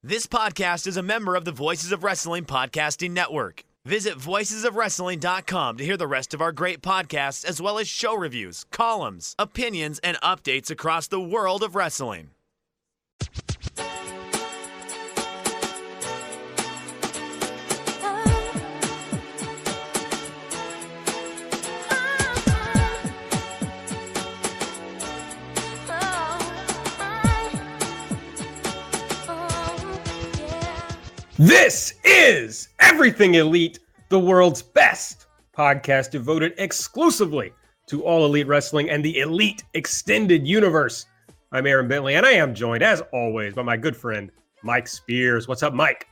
This podcast is a member of the Voices of Wrestling Podcasting Network. Visit voicesofwrestling.com to hear the rest of our great podcasts, as well as show reviews, columns, opinions, and updates across the world of wrestling. This is Everything Elite, the world's best podcast devoted exclusively to all elite wrestling and the elite extended universe. I'm Aaron Bentley, and I am joined, as always, by my good friend, Mike Spears. What's up, Mike?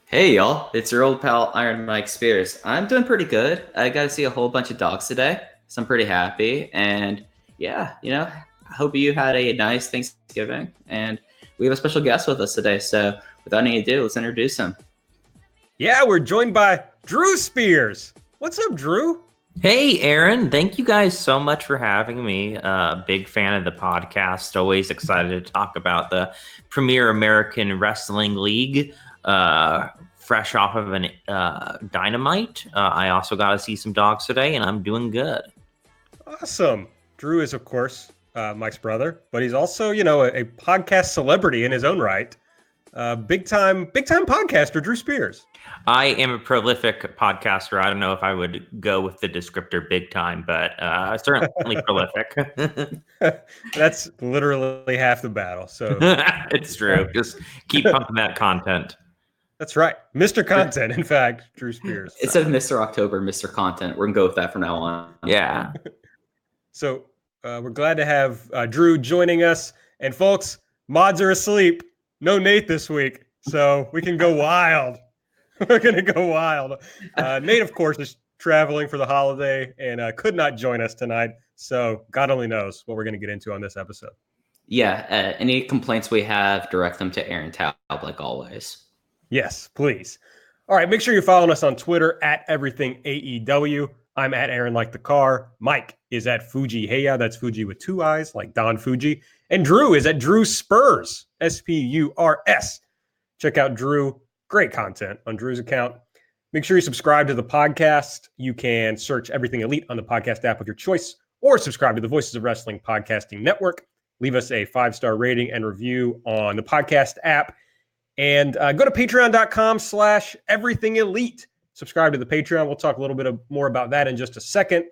Hey, y'all. It's your old pal, Iron Mike Spears. I'm doing pretty good. I got to see a whole bunch of dogs today, so I'm pretty happy. And yeah, I hope you had a nice Thanksgiving. And we have a special guest with us today, so without any ado, let's introduce him. Yeah, we're joined by Drew Spears. What's up, Drew? Hey, Aaron. Thank you guys so much for having me. Big fan of the podcast. Always excited to talk about the Premier American Wrestling League. Fresh off of an Dynamite. I also got to see some dogs today, and I'm doing good. Awesome. Drew is, of course, Mike's brother, but he's also, a podcast celebrity in his own right. Big time podcaster, Drew Spears. I am a prolific podcaster. I don't know if I would go with the descriptor big time, but certainly prolific. That's literally half the battle. So it's true. Just keep pumping that content. That's right. Mr. Content, in fact, Drew Spears. Instead of Mr. October, Mr. Content. We're going to go with that from now on. Yeah. So we're glad to have Drew joining us. And folks, mods are asleep. No Nate this week, so we can go wild. We're going to go wild. Nate, of course, is traveling for the holiday and could not join us tonight. So God only knows what we're going to get into on this episode. Yeah. Any complaints we have, direct them to Aaron Taub, like always. Yes, please. All right, make sure you're following us on Twitter at Everything AEW. I'm at Aaron Like the Car. Mike is at Fuji Heya. That's Fuji with two eyes, like Don Fuji. And Drew is at Drew Spurs, Spurs. Check out Drew. Great content on Drew's account. Make sure you subscribe to the podcast. You can search Everything Elite on the podcast app of your choice, or subscribe to the Voices of Wrestling Podcasting Network. Leave us a 5-star rating and review on the podcast app. And go to patreon.com/Everything Elite. Subscribe to the Patreon. We'll talk a little bit more about that in just a second.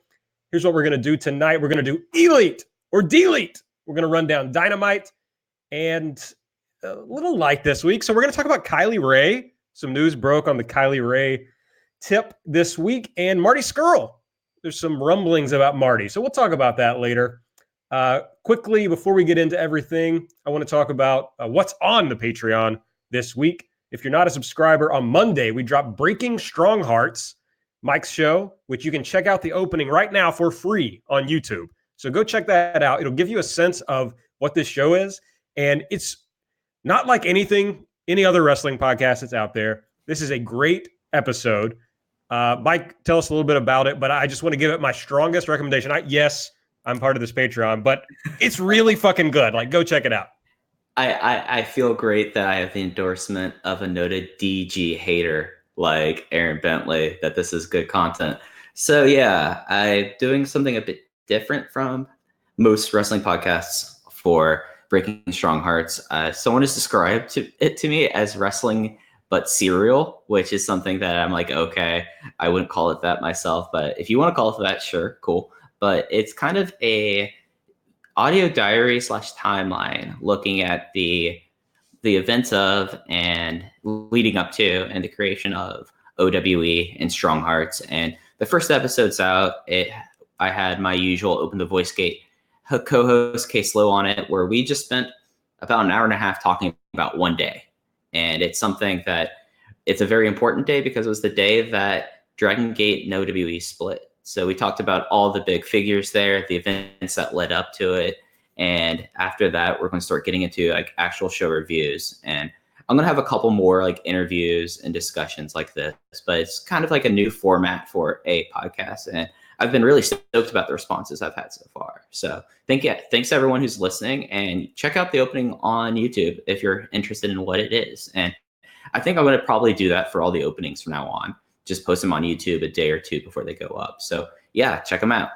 Here's what we're going to do tonight. We're going to do Elite or Delete. We're going to run down Dynamite and a little light this week. So we're going to talk about Kylie Rae. Some news broke on the Kylie Rae tip this week. And Marty Scurll. There's some rumblings about Marty. So we'll talk about that later. Quickly, before we get into everything, I want to talk about what's on the Patreon this week. If you're not a subscriber, on Monday, we dropped Breaking Strong Hearts, Mike's show, which you can check out the opening right now for free on YouTube. So go check that out. It'll give you a sense of what this show is. And it's not like any other wrestling podcast that's out there. This is a great episode. Mike, tell us a little bit about it, but I just want to give it my strongest recommendation. Yes, I'm part of this Patreon, but it's really fucking good. Like, go check it out. I feel great that I have the endorsement of a noted DG hater like Aaron Bentley, that this is good content. So yeah, I'm doing something a bit different from most wrestling podcasts for Breaking Strong Hearts. Someone has described it to me as wrestling but serial, which is something that I'm like, okay, I wouldn't call it that myself, but if you want to call it that, sure, cool. But it's kind of a audio diary / timeline looking at the events of and leading up to and the creation of OWE and Strong Hearts. And the first episode's out. I had my usual Open the Voice Gate co-host Case Low on it, where we just spent about an hour and a half talking about one day. And it's something that it's a very important day because it was the day that Dragon Gate and OWE split. So we talked about all the big figures there, the events that led up to it. And after that, we're going to start getting into like actual show reviews. And I'm going to have a couple more like interviews and discussions like this, but it's kind of like a new format for a podcast. And I've been really stoked about the responses I've had so far. So thanks to everyone who's listening, and check out the opening on YouTube if you're interested in what it is. And I think I'm going to probably do that for all the openings from now on. Just post them on YouTube a day or two before they go up. So yeah, check them out.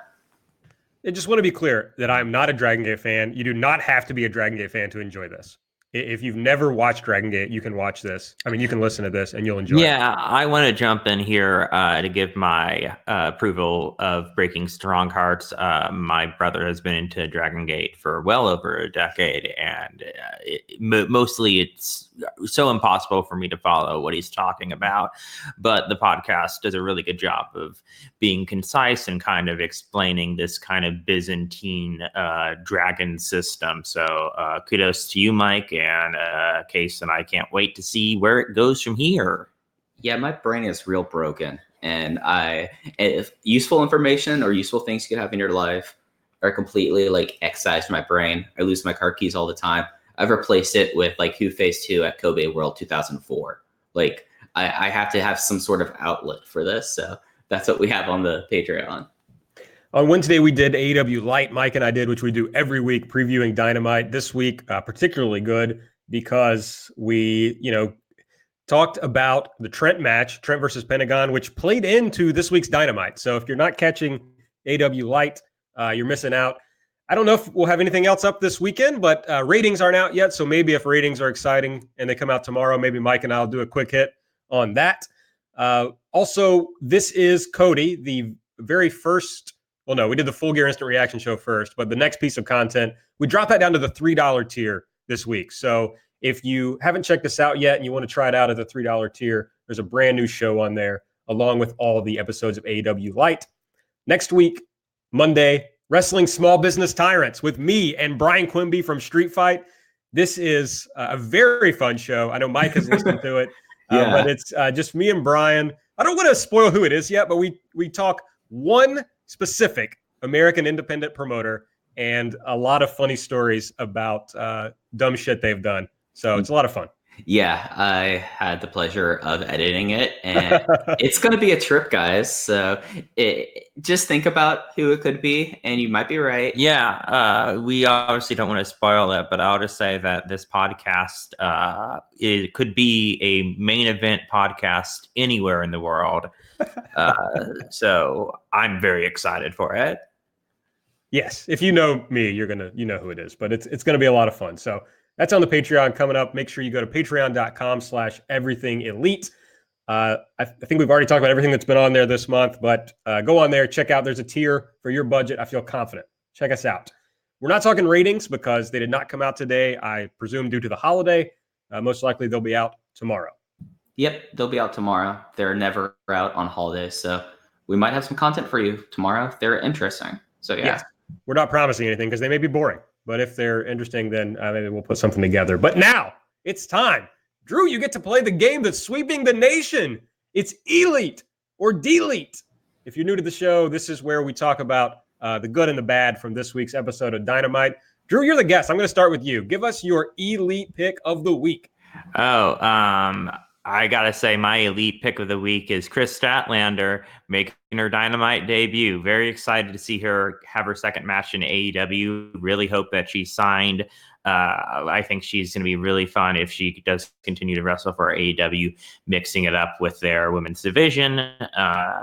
I just want to be clear that I'm not a Dragon Gate fan. You do not have to be a Dragon Gate fan to enjoy this. If you've never watched Dragon Gate, you can watch this. I mean, you can listen to this and you'll enjoy it. Yeah, I want to jump in here to give my approval of Breaking Strong Hearts. My brother has been into Dragon Gate for well over a decade, and mostly it's so impossible for me to follow what he's talking about. But the podcast does a really good job of being concise and kind of explaining this kind of Byzantine dragon system. So kudos to you, Mike, and Case, and I can't wait to see where it goes from here. Yeah, my brain is real broken, and if useful information or useful things you could have in your life are completely like excised from my brain. I lose my car keys all the time. I've replaced it with like Who Phase 2 at Kobe World 2004. Like I have to have some sort of outlet for this, so that's what we have on the Patreon. On Wednesday, we did AEW Light. Mike and I did, which we do every week, previewing Dynamite. This week, particularly good because we, talked about the Trent match, Trent versus Pentagon, which played into this week's Dynamite. So if you're not catching AEW Light, you're missing out. I don't know if we'll have anything else up this weekend, but ratings aren't out yet. So maybe if ratings are exciting and they come out tomorrow, maybe Mike and I'll do a quick hit on that. Also, this is Cody, the very first. Well, no, we did the Full Gear Instant Reaction show first, but the next piece of content, we dropped that down to the $3 tier this week. So if you haven't checked this out yet and you want to try it out at the $3 tier, there's a brand new show on there, along with all the episodes of AEW Light. Next week, Monday, Wrestling Small Business Tyrants with me and Brian Quimby from Street Fight. This is a very fun show. I know Mike has listened to it, but it's just me and Brian. I don't want to spoil who it is yet, but we talk one specific American independent promoter and a lot of funny stories about dumb shit they've done. So it's a lot of fun. Yeah, I had the pleasure of editing it, and it's going to be a trip, guys. So just think about who it could be, and you might be right. Yeah, we obviously don't want to spoil it, but I'll just say that this podcast it could be a main event podcast anywhere in the world. So I'm very excited for it. Yes, if you know me, you know who it is, but it's going to be a lot of fun. So that's on the Patreon coming up. Make sure you go to patreon.com/everythingelite. I think we've already talked about everything that's been on there this month, but go on there, check out. There's a tier for your budget. I feel confident. Check us out. We're not talking ratings because they did not come out today, I presume due to the holiday. Most likely they'll be out tomorrow. Yep, they'll be out tomorrow. They're never out on holidays, so we might have some content for you tomorrow if they're interesting. So yeah. Yes. We're not promising anything because they may be boring, but if they're interesting, then maybe we'll put something together. But now it's time. Drew, you get to play the game that's sweeping the nation. It's Elite or Delete. If you're new to the show, this is where we talk about the good and the bad from this week's episode of Dynamite. Drew, you're the guest. I'm going to start with you. Give us your Elite pick of the week. I got to say my elite pick of the week is Chris Statlander making her Dynamite debut. Very excited to see her have her second match in AEW. Really hope that she's signed. I think she's going to be really fun if she does continue to wrestle for AEW, mixing it up with their women's division.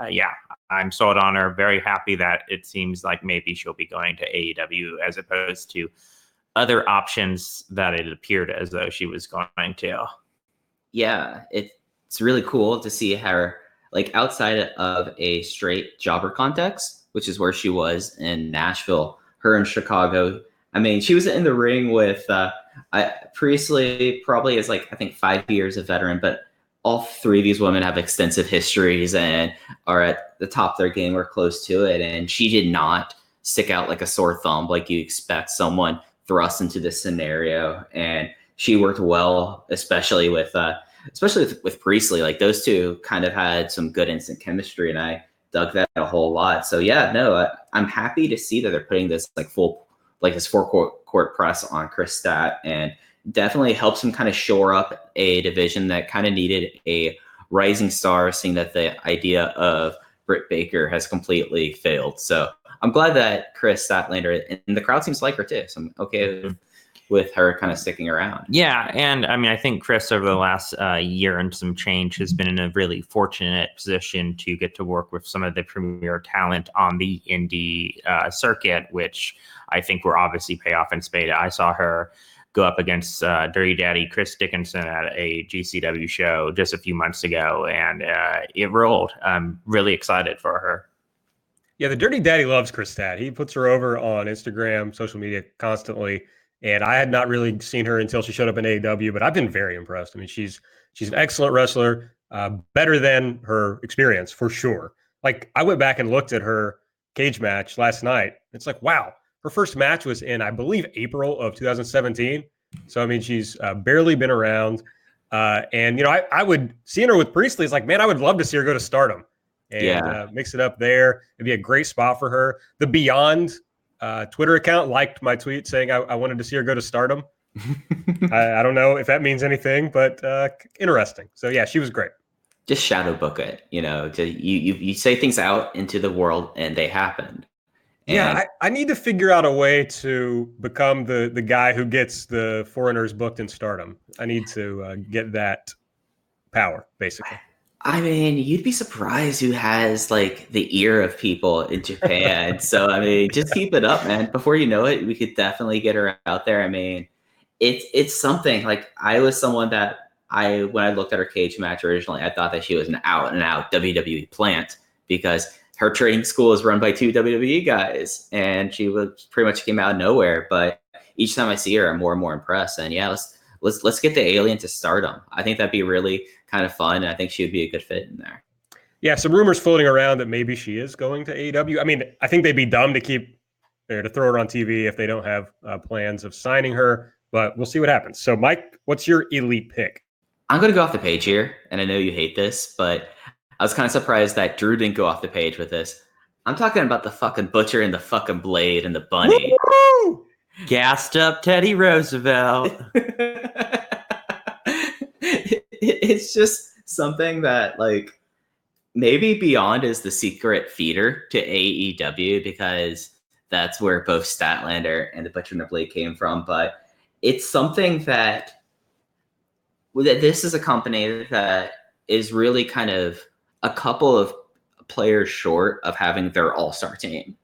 Yeah, I'm sold on her. Very happy that it seems like maybe she'll be going to AEW as opposed to other options that it appeared as though she was going to. Yeah, it's really cool to see her like outside of a straight jobber context, which is where she was in Nashville, her in Chicago. I mean, she was in the ring with Priestley, probably is like, I think 5 years a veteran, but all three of these women have extensive histories and are at the top of their game or close to it. And she did not stick out like a sore thumb like you expect someone thrust into this scenario. And she worked well, especially with Priestley. Like those two kind of had some good instant chemistry, and I dug that a whole lot. So yeah, no, I'm happy to see that they're putting this this four court press on Chris Stat, and definitely helps him kind of shore up a division that kind of needed a rising star. Seeing that the idea of Britt Baker has completely failed. So I'm glad that Chris Statlander, and the crowd seems to like her too. So I'm okay with her kind of sticking around. Yeah, and I mean, I think Chris over the last year and some change has been in a really fortunate position to get to work with some of the premier talent on the indie circuit, which I think will obviously pay off in spades. I saw her go up against Dirty Daddy Chris Dickinson at a GCW show just a few months ago, and it rolled. I'm really excited for her. Yeah, the Dirty Daddy loves Chris Stat. He puts her over on Instagram, social media constantly. And I had not really seen her until she showed up in AEW, but I've been very impressed. I mean, she's an excellent wrestler, better than her experience for sure. Like, I went back and looked at her cage match last night. It's like, wow, her first match was in, I believe, April of 2017. So, I mean, she's barely been around. And, you know, I would, seeing her with Priestley, it's like, man, I would love to see her go to Stardom and mix it up there. It'd be a great spot for her. The Beyond Twitter account liked my tweet saying I wanted to see her go to Stardom. I don't know if that means anything, but interesting. So yeah, she was great. Just shadow book it, you know. You say things out into the world and they happen. And yeah, I need to figure out a way to become the guy who gets the foreigners booked in Stardom. I need to get that power, basically. I mean, you'd be surprised who has like the ear of people in Japan. So, I mean, just keep it up, man. Before you know it, we could definitely get her out there. I mean, it's something. Like, I was someone that when I looked at her cage match originally, I thought that she was an out and out WWE plant because her training school is run by 2 WWE guys, and she was pretty much came out of nowhere. But each time I see her, I'm more and more impressed. And yeah, let's get the alien to Stardom. I think that'd be really kind of fun. And I think she would be a good fit in there. Yeah, some rumors floating around that maybe she is going to AEW. I mean, I think they'd be dumb to to throw her on TV if they don't have plans of signing her, but we'll see what happens. So, Mike, what's your elite pick? I'm going to go off the page here, and I know you hate this, but I was kind of surprised that Drew didn't go off the page with this. I'm talking about the fucking Butcher and the fucking Blade and the Bunny. Woo-hoo! Gassed up Teddy Roosevelt. It's just something that, like, maybe Beyond is the secret feeder to AEW because that's where both Statlander and the Butcher and the Blade came from. But it's something that this is a company that is really kind of a couple of players short of having their all-star team.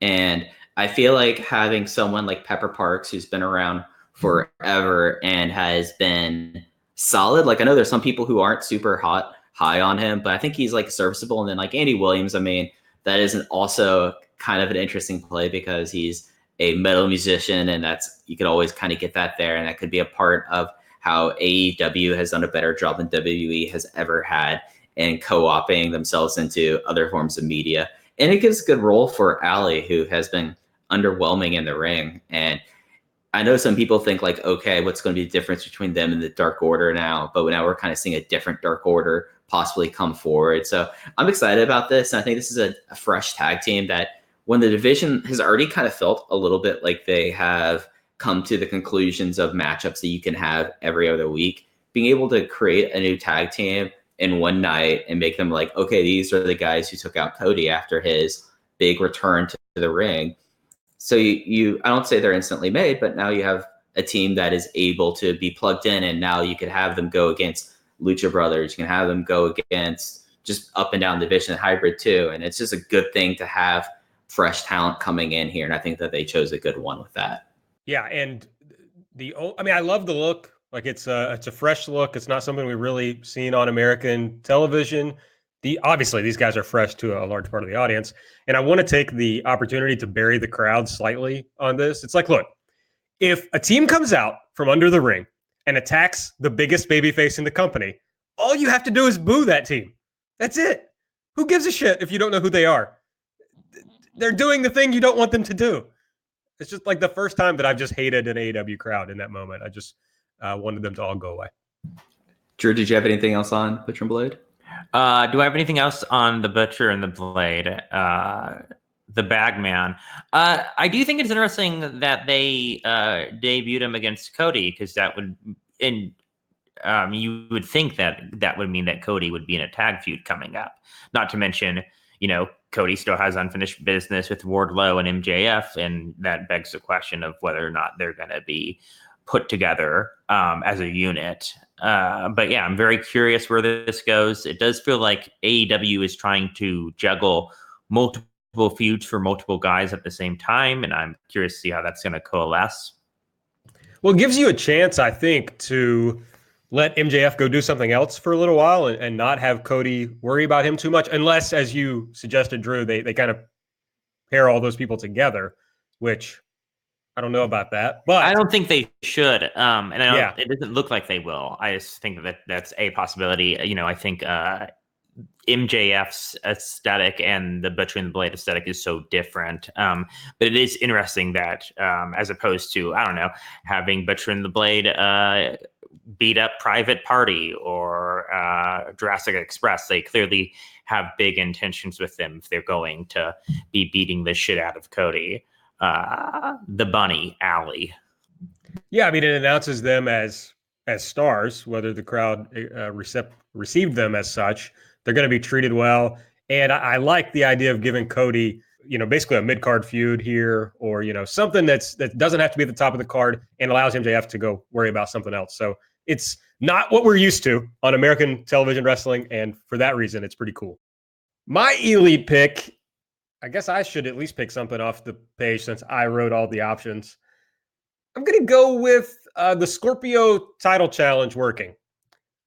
And I feel like having someone like Pepper Parks, who's been around forever and has been solid. Like, I know there's some people who aren't super high on him, but I think he's like serviceable. And then like Andy Williams, I mean, that isn't also kind of an interesting play because he's a metal musician, and you could always kind of get that there. And that could be a part of how AEW has done a better job than WWE has ever had in co-opting themselves into other forms of media. And it gives a good role for Allie, who has been underwhelming in the ring. And I know some people think like, okay, what's going to be the difference between them and the Dark Order now? But now we're kind of seeing a different Dark Order possibly come forward. So I'm excited about this. And I think this is a fresh tag team that when the division has already kind of felt a little bit like they have come to the conclusions of matchups that you can have every other week, being able to create a new tag team in one night and make them like, okay, these are the guys who took out Cody after his big return to the ring. So I don't say they're instantly made, but now you have a team that is able to be plugged in, and now you can have them go against Lucha Brothers. You can have them go against just up and down division hybrid too. And it's just a good thing to have fresh talent coming in here. And I think that they chose a good one with that. Yeah. And I love the look. Like, it's a fresh look. It's not something we've really seen on American television. Obviously, these guys are fresh to a large part of the audience. And I want to take the opportunity to bury the crowd slightly on this. It's like, look, if a team comes out from under the ring and attacks the biggest babyface in the company, all you have to do is boo that team. That's it. Who gives a shit if you don't know who they are? They're doing the thing you don't want them to do. It's just like the first time that I've just hated an AEW crowd in that moment. I just wanted them to all go away. Drew, did you have anything else on Butcher and Blade? Do I have anything else on the Butcher and the Blade? The Bagman. I do think it's interesting that they debuted him against Cody, because that would, you would think that would mean that Cody would be in a tag feud coming up. Not to mention, Cody still has unfinished business with Wardlow and MJF, and that begs the question of whether or not they're going to be put together as a unit. But yeah, I'm very curious where this goes. It does feel like AEW is trying to juggle multiple feuds for multiple guys at the same time, and I'm curious to see how that's going to coalesce. Well, it gives you a chance, I think, to let MJF go do something else for a little while and not have Cody worry about him too much, unless, as you suggested, Drew, they kind of pair all those people together, which I don't know about that. But I don't think they should. It doesn't look like they will. I just think that that's a possibility. I think MJF's aesthetic and the Butcher and the Blade aesthetic is so different. But it is interesting that as opposed to, I don't know, having Butcher and the Blade beat up Private Party or Jurassic Express, they clearly have big intentions with them if they're going to be beating the shit out of Cody. The Bunny Alley. Yeah, I mean, it announces them as stars, whether the crowd received them as such. They're going to be treated well. And I like the idea of giving Cody, basically a mid-card feud here, or, something that doesn't have to be at the top of the card and allows MJF to go worry about something else. So it's not what we're used to on American television wrestling. And for that reason, it's pretty cool. My elite pick, I guess I should at least pick something off the page since I wrote all the options. I'm going to go with the Scorpio title challenge working.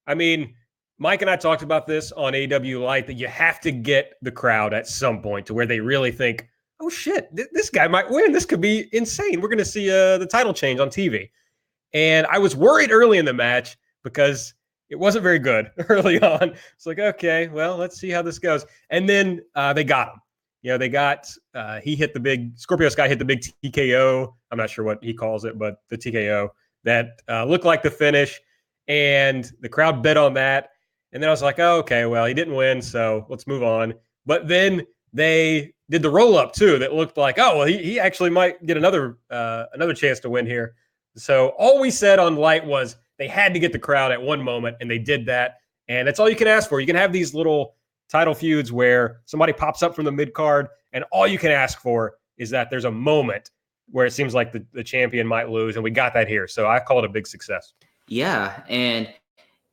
I mean, Mike and I talked about this on AEW Light, that you have to get the crowd at some point to where they really think, oh shit, this guy might win. This could be insane. We're going to see the title change on TV. And I was worried early in the match because it wasn't very good early on. It's like, okay, well, let's see how this goes. And then they got him. They got, Scorpio Sky hit the big TKO. I'm not sure what he calls it, but the TKO that looked like the finish. And the crowd bet on that. And then I was like, oh, okay, well, he didn't win, so let's move on. But then they did the roll-up, too, that looked like, oh, well, he actually might get another chance to win here. So all we said on Light was they had to get the crowd at one moment, and they did that. And that's all you can ask for. You can have these little title feuds where somebody pops up from the mid-card, and all you can ask for is that there's a moment where it seems like the champion might lose, and we got that here. So I call it a big success. Yeah, and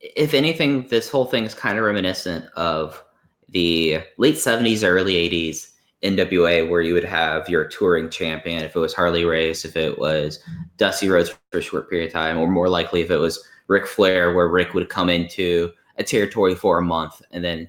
if anything, this whole thing is kind of reminiscent of the late 70s, early 80s NWA, where you would have your touring champion, if it was Harley Race, if it was Dusty Rhodes for a short period of time, or more likely if it was Ric Flair, where Rick would come into a territory for a month and then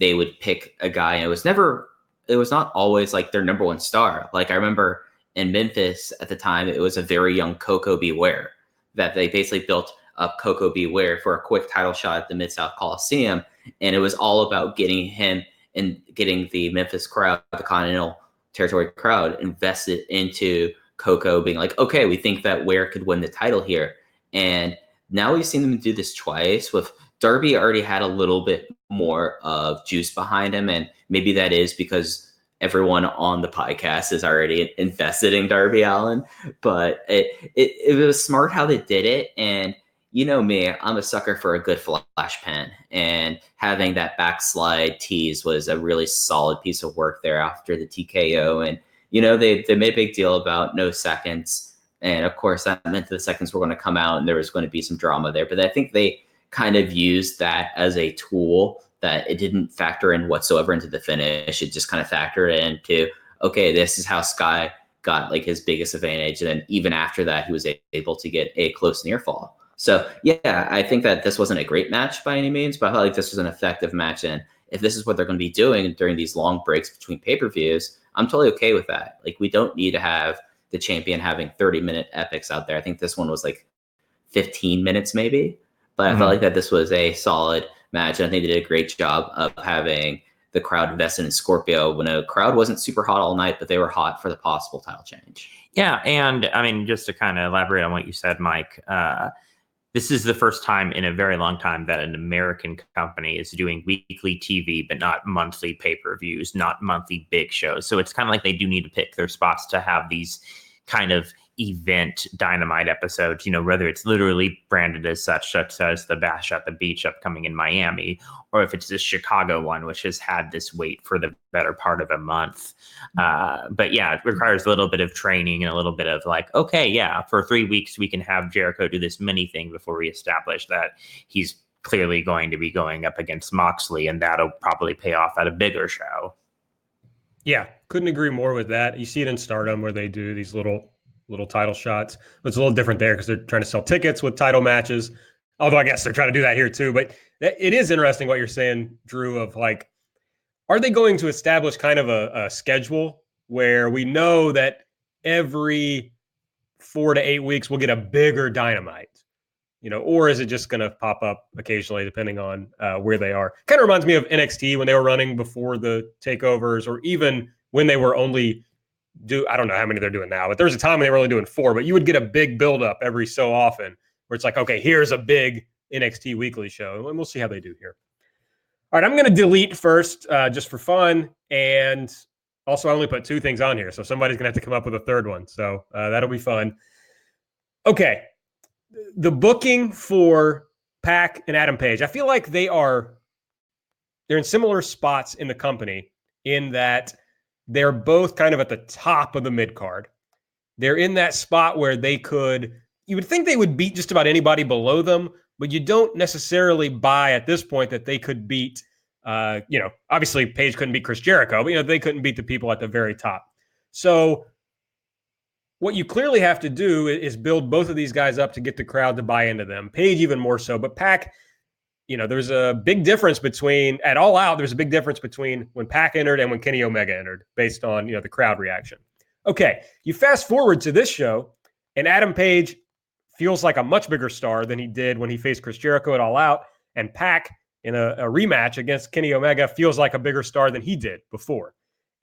they would pick a guy. And it was not always like their number one star. Like I remember in Memphis at the time, it was a very young Coco Beware that they basically built up Coco Beware for a quick title shot at the Mid-South Coliseum. And it was all about getting him and getting the Memphis crowd, the Continental Territory crowd, invested into Coco, being like, okay, we think that Ware could win the title here. And now we've seen them do this twice. With Darby already had a little bit more of juice behind him. And maybe that is because everyone on the podcast is already invested in Darby Allin. But it was smart how they did it. And you know me, I'm a sucker for a good flash pen, and having that backslide tease was a really solid piece of work there after the TKO. And, they made a big deal about no seconds. And of course that meant the seconds were going to come out and there was going to be some drama there. But I think they kind of used that as a tool that it didn't factor in whatsoever into the finish. It just kind of factored into, okay, this is how Sky got like his biggest advantage. And then even after that, he was able to get a close near fall. So, yeah, I think that this wasn't a great match by any means, but I felt like this was an effective match. And if this is what they're going to be doing during these long breaks between pay-per-views, I'm totally okay with that. Like, we don't need to have the champion having 30-minute epics out there. I think this one was like 15 minutes maybe, but I felt like that this was a solid match. And I think they did a great job of having the crowd invested in Scorpio when a crowd wasn't super hot all night, but they were hot for the possible title change. Yeah, and I mean, just to kind of elaborate on what you said, Mike, this is the first time in a very long time that an American company is doing weekly TV, but not monthly pay-per-views, not monthly big shows. So it's kind of like they do need to pick their spots to have these kind of event Dynamite episodes, whether it's literally branded as such as the Bash at the Beach upcoming in Miami, or if it's this Chicago one, which has had this wait for the better part of a month. But yeah, it requires a little bit of training and a little bit of like, okay, yeah, for 3 weeks, we can have Jericho do this mini thing before we establish that he's clearly going to be going up against Moxley, and that'll probably pay off at a bigger show. Yeah, couldn't agree more with that. You see it in Stardom where they do these little title shots. But it's a little different there because they're trying to sell tickets with title matches. Although I guess they're trying to do that here too. But it is interesting what you're saying, Drew, of like, are they going to establish kind of a schedule where we know that every 4 to 8 weeks we'll get a bigger Dynamite? Or is it just going to pop up occasionally depending on where they are? Kind of reminds me of NXT when they were running before the takeovers, or even when they were only I don't know how many they're doing now, but there was a time when they were only doing 4, but you would get a big buildup every so often where it's like, okay, here's a big NXT weekly show, and we'll see how they do here. All right, I'm going to delete first just for fun, and also I only put 2 things on here, so somebody's going to have to come up with a third one, so that'll be fun. Okay. The booking for Pac and Adam Page, I feel like they're in similar spots in the company in that they're both kind of at the top of the mid card. They're in that spot where you would think they would beat just about anybody below them, but you don't necessarily buy at this point that they could beat, obviously Page couldn't beat Chris Jericho, but they couldn't beat the people at the very top. So what you clearly have to do is build both of these guys up to get the crowd to buy into them. Page even more so, but Pac, there's a big difference between at All Out. There's a big difference between when Pac entered and when Kenny Omega entered, based on the crowd reaction. Okay, you fast forward to this show, and Adam Page feels like a much bigger star than he did when he faced Chris Jericho at All Out, and Pac in a rematch against Kenny Omega feels like a bigger star than he did before.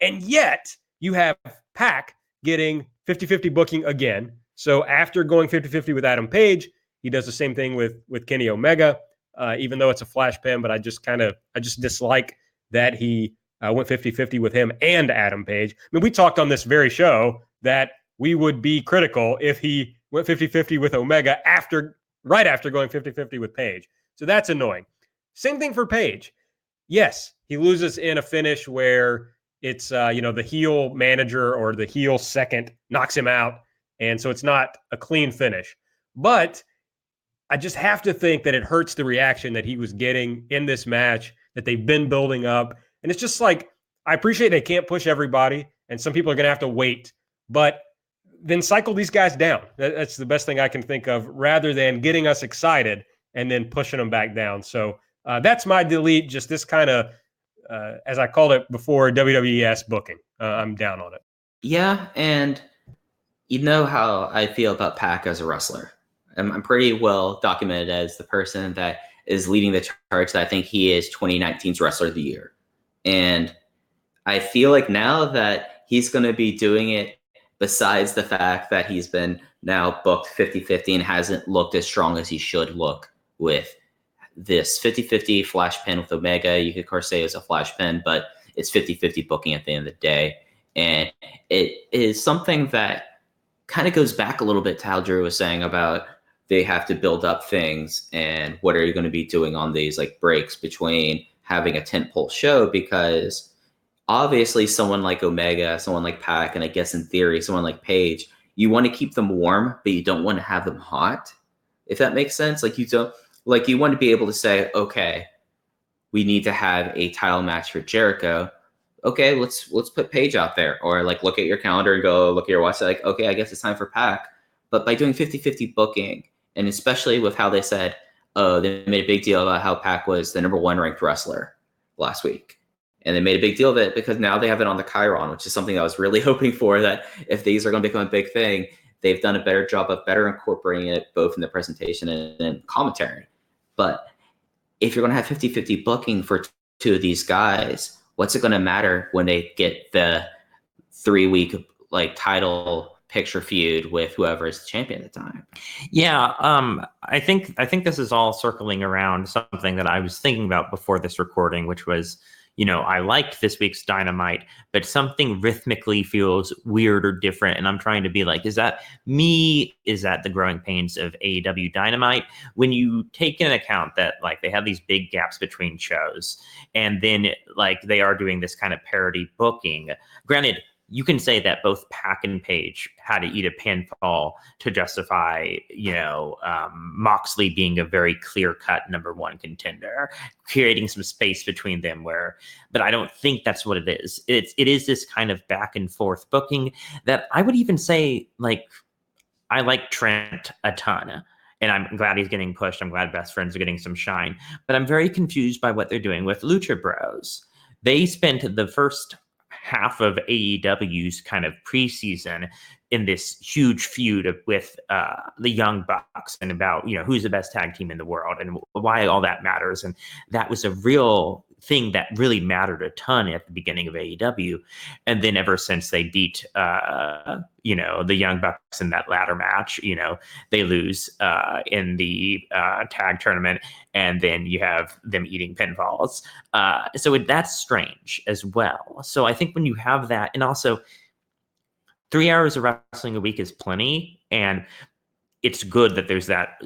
And yet you have Pac getting 50-50 booking again. So after going 50-50 with Adam Page, he does the same thing with Kenny Omega, even though it's a flash pin, but I just dislike that he went 50-50 with him and Adam Page. I mean, we talked on this very show that we would be critical if he went 50-50 with Omega right after going 50-50 with Page. So that's annoying. Same thing for Page. Yes, he loses in a finish where it's, the heel manager or the heel second knocks him out. And so it's not a clean finish. But I just have to think that it hurts the reaction that he was getting in this match that they've been building up. And it's just like, I appreciate they can't push everybody, and some people are going to have to wait. But then cycle these guys down. That's the best thing I can think of, rather than getting us excited and then pushing them back down. So that's my delete, just this kind of, as I called it before, WWE's booking. I'm down on it. Yeah, and you know how I feel about Pac as a wrestler. I'm pretty well documented as the person that is leading the charge that I think he is 2019's Wrestler of the Year. And I feel like now that he's going to be doing it, besides the fact that he's been now booked 50-50 and hasn't looked as strong as he should look with this 50-50 flash pin with Omega. You could, of course, say it's a flash pin, but it's 50-50 booking at the end of the day. And it is something that kind of goes back a little bit to how Drew was saying about they have to build up things and what are you going to be doing on these like breaks between having a tentpole show, because obviously someone like Omega, someone like Pac, and I guess in theory, someone like Page, you want to keep them warm, but you don't want to have them hot, if that makes sense. Like you want to be able to say, okay, we need to have a title match for Jericho. Okay, let's put Page out there, or like look at your calendar and go look at your watch. Like, okay, I guess it's time for Pac. But by doing 50-50 booking, and especially with how they said, oh, they made a big deal about how Pac was the #1 ranked wrestler last week. And they made a big deal of it because now they have it on the Chiron, which is something I was really hoping for, that if these are going to become a big thing, they've done a better job of better incorporating it both in the presentation and in commentary. But if you're going to have 50-50 booking for 2 of these guys, what's it going to matter when they get the 3-week like title picture feud with whoever is the champion at the time? Yeah, I think this is all circling around something that I was thinking about before this recording, which was, I liked this week's Dynamite, but something rhythmically feels weird or different. And I'm trying to be like, is that me? Is that the growing pains of AEW Dynamite? When you take into account that like they have these big gaps between shows, and then like they are doing this kind of parody booking. Granted, you can say that both Pac and Page had to eat a pinfall to justify, Moxley being a very clear-cut number one contender, creating some space between them but I don't think that's what it is. It is this kind of back and forth booking that I would even say, like, I like Trent a ton. And I'm glad he's getting pushed. I'm glad Best Friends are getting some shine. But I'm very confused by what they're doing with Lucha Bros. They spent the first half of AEW's kind of preseason in this huge feud with the Young Bucks and about, who's the best tag team in the world and why all that matters. And that was a real thing that really mattered a ton at the beginning of AEW. And then ever since they beat, the Young Bucks in that ladder match, they lose in the tag tournament, and then you have them eating pinfalls. So that's strange as well. So I think when you have that, and also 3 hours of wrestling a week is plenty, and it's good that there's that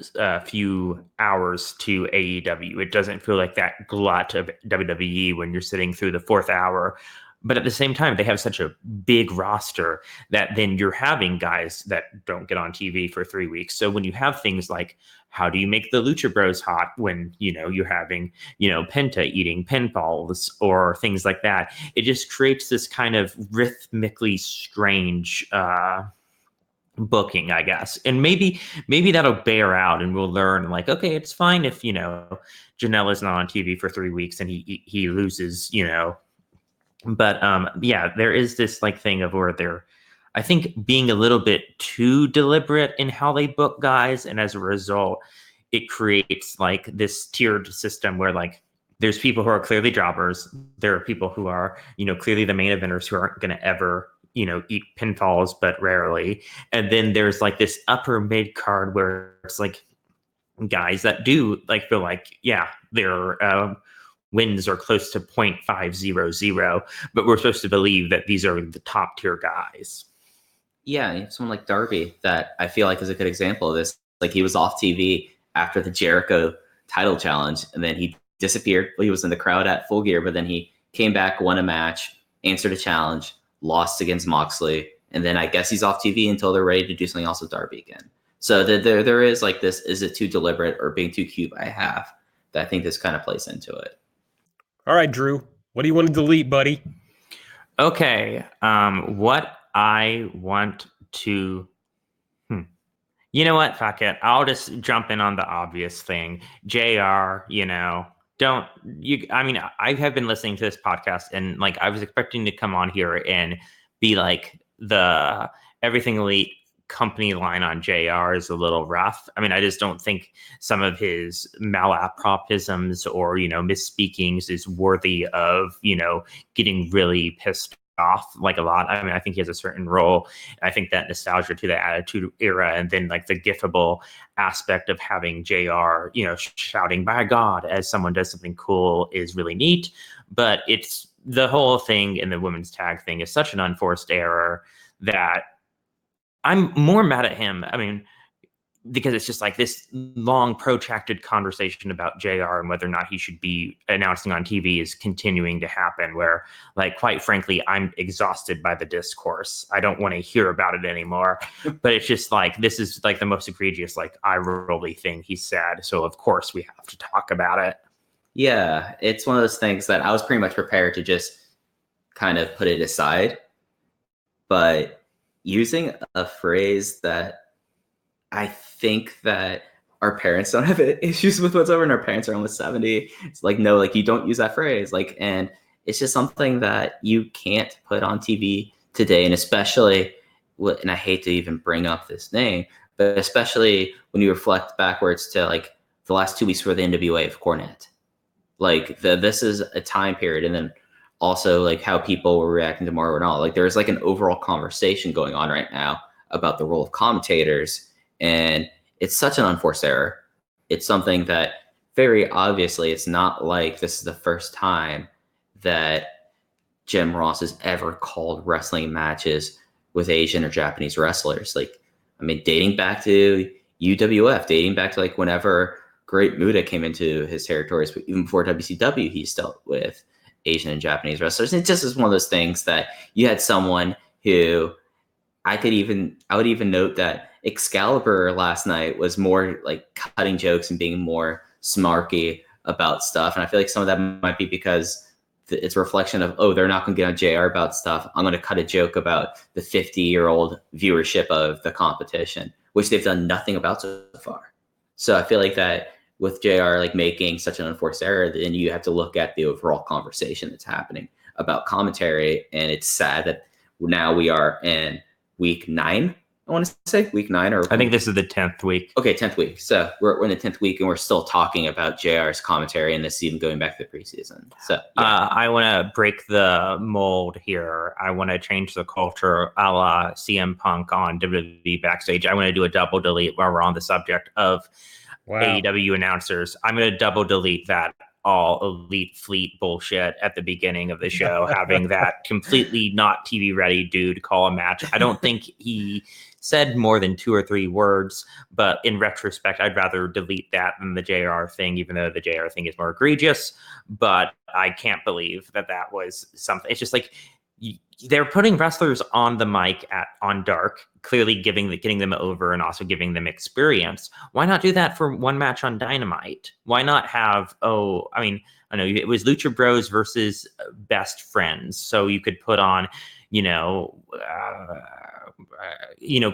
few hours to AEW. It doesn't feel like that glut of WWE when you're sitting through the fourth hour. But at the same time, they have such a big roster that then you're having guys that don't get on TV for 3 weeks. So when you have things like, how do you make the Lucha Bros hot when, you're having, Penta eating pinballs or things like that? It just creates this kind of rhythmically strange booking, I guess. And maybe that'll bear out and we'll learn like, okay, it's fine if, Janela's not on TV for 3 weeks and he loses, But there is this like thing of where they're, I think, being a little bit too deliberate in how they book guys. And as a result, it creates like this tiered system where like there's people who are clearly jobbers. There are people who are, clearly the main eventers who aren't going to ever, eat pinfalls, but rarely. And then there's like this upper mid card where it's like guys that do like feel like, yeah, they're wins are close to 0.500, but we're supposed to believe that these are the top tier guys. Yeah, you have someone like Darby that I feel like is a good example of this. Like he was off TV after the Jericho title challenge, and then he disappeared. Well, he was in the crowd at Full Gear, but then he came back, won a match, answered a challenge, lost against Moxley, and then I guess he's off TV until they're ready to do something else with Darby again. So there is like this, is it too deliberate or being too cute by half? That I think this kind of plays into it. All right, Drew, what do you want to delete, buddy? Okay, what I want to... You know what? Fuck it. I'll just jump in on the obvious thing. JR, I have been listening to this podcast and like I was expecting to come on here and be like the Everything Elite company line on JR is a little rough. I mean, I just don't think some of his malapropisms or, misspeakings is worthy of, getting pissed off like a lot. I mean, I think he has a certain role. I think that nostalgia to the Attitude Era and then like the gifable aspect of having JR, shouting by God as someone does something cool is really neat. But it's the whole thing in the women's tag thing is such an unforced error that I'm more mad at him. I mean, because it's just like this long protracted conversation about JR and whether or not he should be announcing on TV is continuing to happen where like, quite frankly, I'm exhausted by the discourse. I don't want to hear about it anymore, but it's just like, this is like the most egregious, like eye-rolly thing he said. So of course we have to talk about it. Yeah. It's one of those things that I was pretty much prepared to just kind of put it aside, but using a phrase that I think that our parents don't have issues with whatsoever, and our parents are almost 70. It's like, no, like you don't use that phrase. Like, and it's just something that you can't put on TV today. And especially, and I hate to even bring up this name, but especially when you reflect backwards to like the last 2 weeks for the NWA of Cornette. Like this is a time period. And then also like how people were reacting to Mauro Ranallo. Like there's like an overall conversation going on right now about the role of commentators. And it's such an unforced error. It's something that very obviously it's not like this is the first time that Jim Ross has ever called wrestling matches with Asian or Japanese wrestlers. Like, I mean, dating back to UWF, dating back to like whenever Great Muta came into his territories, but even before WCW, he's dealt with Asian and Japanese wrestlers. And it just is one of those things that you had someone who I would even note that Excalibur last night was more like cutting jokes and being more smarky about stuff. And I feel like some of that might be because it's a reflection of, oh, they're not going to get on JR about stuff. I'm going to cut a joke about the 50-year-old viewership of the competition, which they've done nothing about so far. So I feel like that with JR like making such an unforced error, then you have to look at the overall conversation that's happening about commentary. And it's sad that now we are in week 9. I want to say week 9, or I think this is the 10th week. Okay, 10th week. So we're in the 10th week, and we're still talking about JR's commentary in this season going back to the preseason. So yeah. I want to break the mold here. I want to change the culture a la CM Punk on WWE Backstage. I want to do a double delete while we're on the subject of AEW announcers. I'm going to double delete that all elite fleet bullshit at the beginning of the show, having that completely not TV ready dude call a match. I don't think he said more than 2 or 3 words, but in retrospect, I'd rather delete that than the JR thing, even though the JR thing is more egregious. But I can't believe that was something. It's just like they're putting wrestlers on the mic on Dark, clearly getting them over and also giving them experience. Why not do that for one match on Dynamite? Why not have, I know it was Lucha Bros versus Best Friends. So you could put on,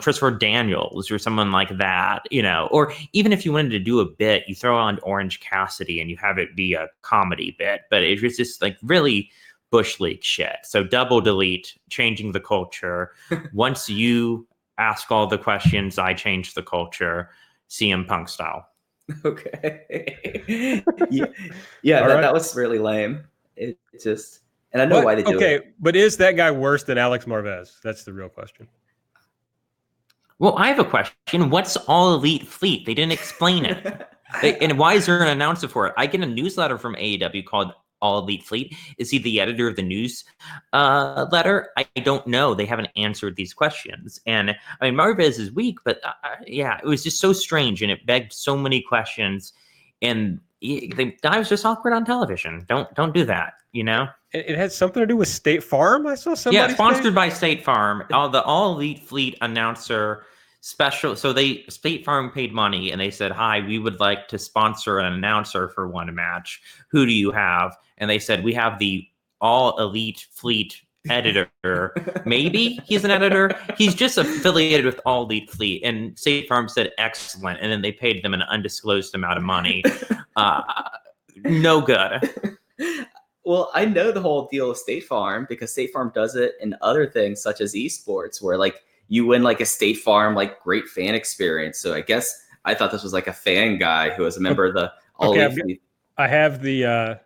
Christopher Daniels or someone like that, or even if you wanted to do a bit, you throw on Orange Cassidy and you have it be a comedy bit, but it was just like really Bush League shit. So double delete, changing the culture. Once you ask all the questions, I change the culture, CM Punk style. Okay. yeah, that was really lame. It just, and I know why they do it. Okay, but is that guy worse than Alex Marvez? That's the real question. Well, I have a question. What's All Elite Fleet? They didn't explain it. And why is there an announcer for it? I get a newsletter from AEW called All Elite Fleet. Is he the editor of the news letter? I don't know. They haven't answered these questions. And I mean, Marvez is weak, but it was just so strange, and it begged so many questions. And the guy was just awkward on television. Don't do that. It had something to do with State Farm. I saw somebody. Yeah, sponsored by State Farm. The All Elite Fleet announcer special. So State Farm paid money, and they said, "Hi, we would like to sponsor an announcer for one match. Who do you have?" And they said, "We have the All Elite Fleet editor." Maybe he's an editor. He's just affiliated with All Elite Fleet. And State Farm said, "Excellent." And then they paid them an undisclosed amount of money. No good. Well, I know the whole deal with State Farm because State Farm does it in other things such as esports, where like you win like a State Farm like great fan experience. So I guess I thought this was like a fan guy who was a member of the All Elite Fleet. I have the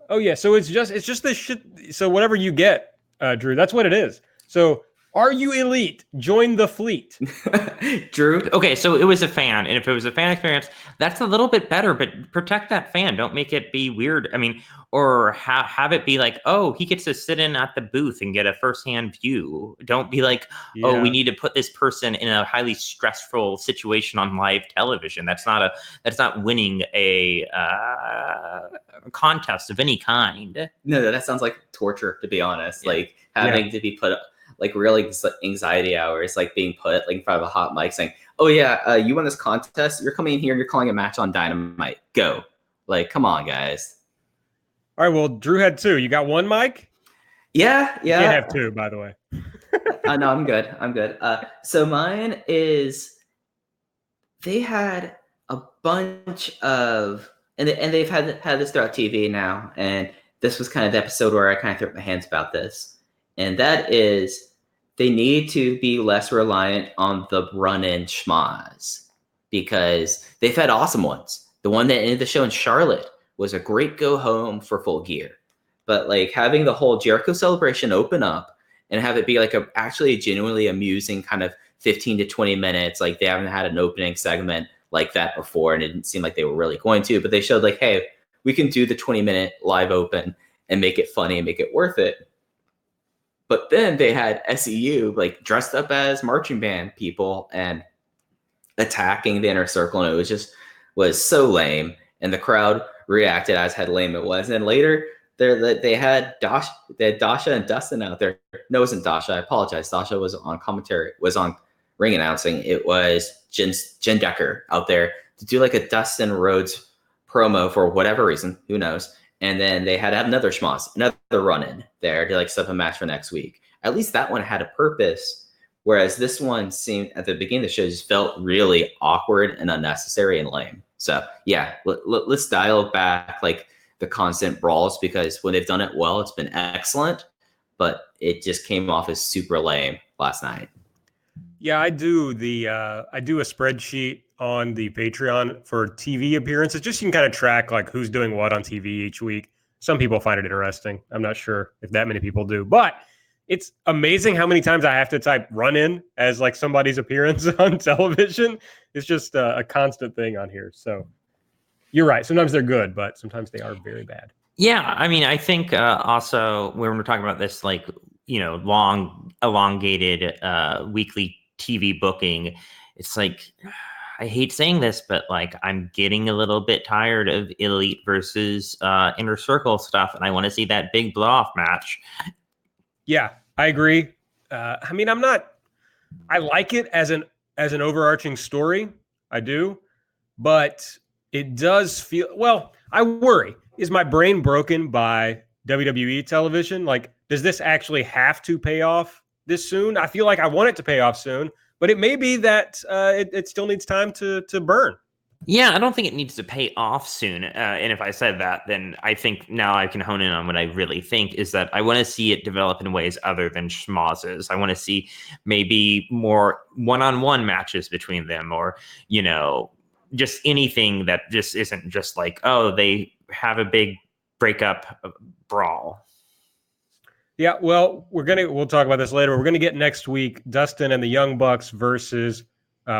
oh yeah, so it's just this shit. So whatever you get, Drew, that's what it is. So are you elite? Join the fleet. Drew. Okay, so it was a fan, and if it was a fan experience, that's a little bit better, but protect that fan. Don't make it be weird. I mean, or have it be like, oh, he gets to sit in at the booth and get a firsthand view. Don't be like, oh, we need to put this person in a highly stressful situation on live television. That's not winning a contest of any kind. No, that sounds like torture, to be honest. Yeah. Like having to be put up like really anxiety hours, like being put like in front of a hot mic saying, "Oh yeah, you won this contest. You're coming in here and you're calling a match on Dynamite. Go!" Like, come on, guys. All right. Well, Drew had 2. You got 1 mic? Yeah. You can't have 2, by the way. No, I'm good. So mine is they had a bunch of, and they've had this throughout TV now, and this was kind of the episode where I kind of threw up my hands about this. And that is, they need to be less reliant on the run-in schmaz because they've had awesome ones. The one that ended the show in Charlotte was a great go home for Full Gear. But like having the whole Jericho celebration open up and have it be like actually a genuinely amusing kind of 15 to 20 minutes. Like they haven't had an opening segment like that before, and it didn't seem like they were really going to, but they showed like, hey, we can do the 20-minute live open and make it funny and make it worth it. But then they had SEU like dressed up as marching band people and attacking the Inner Circle, and it was so lame, and the crowd reacted as how lame it was. And then later they had Dasha and Dustin out there. No, it wasn't Dasha. I apologize. Dasha was on commentary, was on ring announcing. It was Jen Decker out there to do like a Dustin Rhodes promo for whatever reason, who knows. And then they had another schmoz, another run-in there to like set up a match for next week. At least that one had a purpose, whereas this one seemed at the beginning of the show just felt really awkward and unnecessary and lame. So yeah, let's dial back like the constant brawls, because when they've done it well, it's been excellent, but it just came off as super lame last night. Yeah, I do I do a spreadsheet on the Patreon for TV appearances. Just so you can kind of track like who's doing what on TV each week. Some people find it interesting. I'm not sure if that many people do, but it's amazing how many times I have to type run in as like somebody's appearance on television. It's just a constant thing on here. So you're right. Sometimes they're good, but sometimes they are very bad. Yeah, I mean, I think also when we're talking about this, like, long, elongated weekly TV booking, it's like, I hate saying this, but like, I'm getting a little bit tired of Elite versus Inner Circle stuff, and I want to see that big blow-off match. Yeah, I agree. I mean, I like it as an overarching story. I do, but it does feel, well, I worry. Is my brain broken by WWE television? Like, does this actually have to pay off this soon? I feel like I want it to pay off soon, but it may be that it still needs time to burn. Yeah, I don't think it needs to pay off soon. And if I said that, then I think now I can hone in on what I really think is that I want to see it develop in ways other than schmozzes. I want to see maybe more one-on-one matches between them, or, just anything that just isn't just like, oh, they have a big breakup brawl. Yeah, well, we'll talk about this later. We're going to get next week Dustin and the Young Bucks versus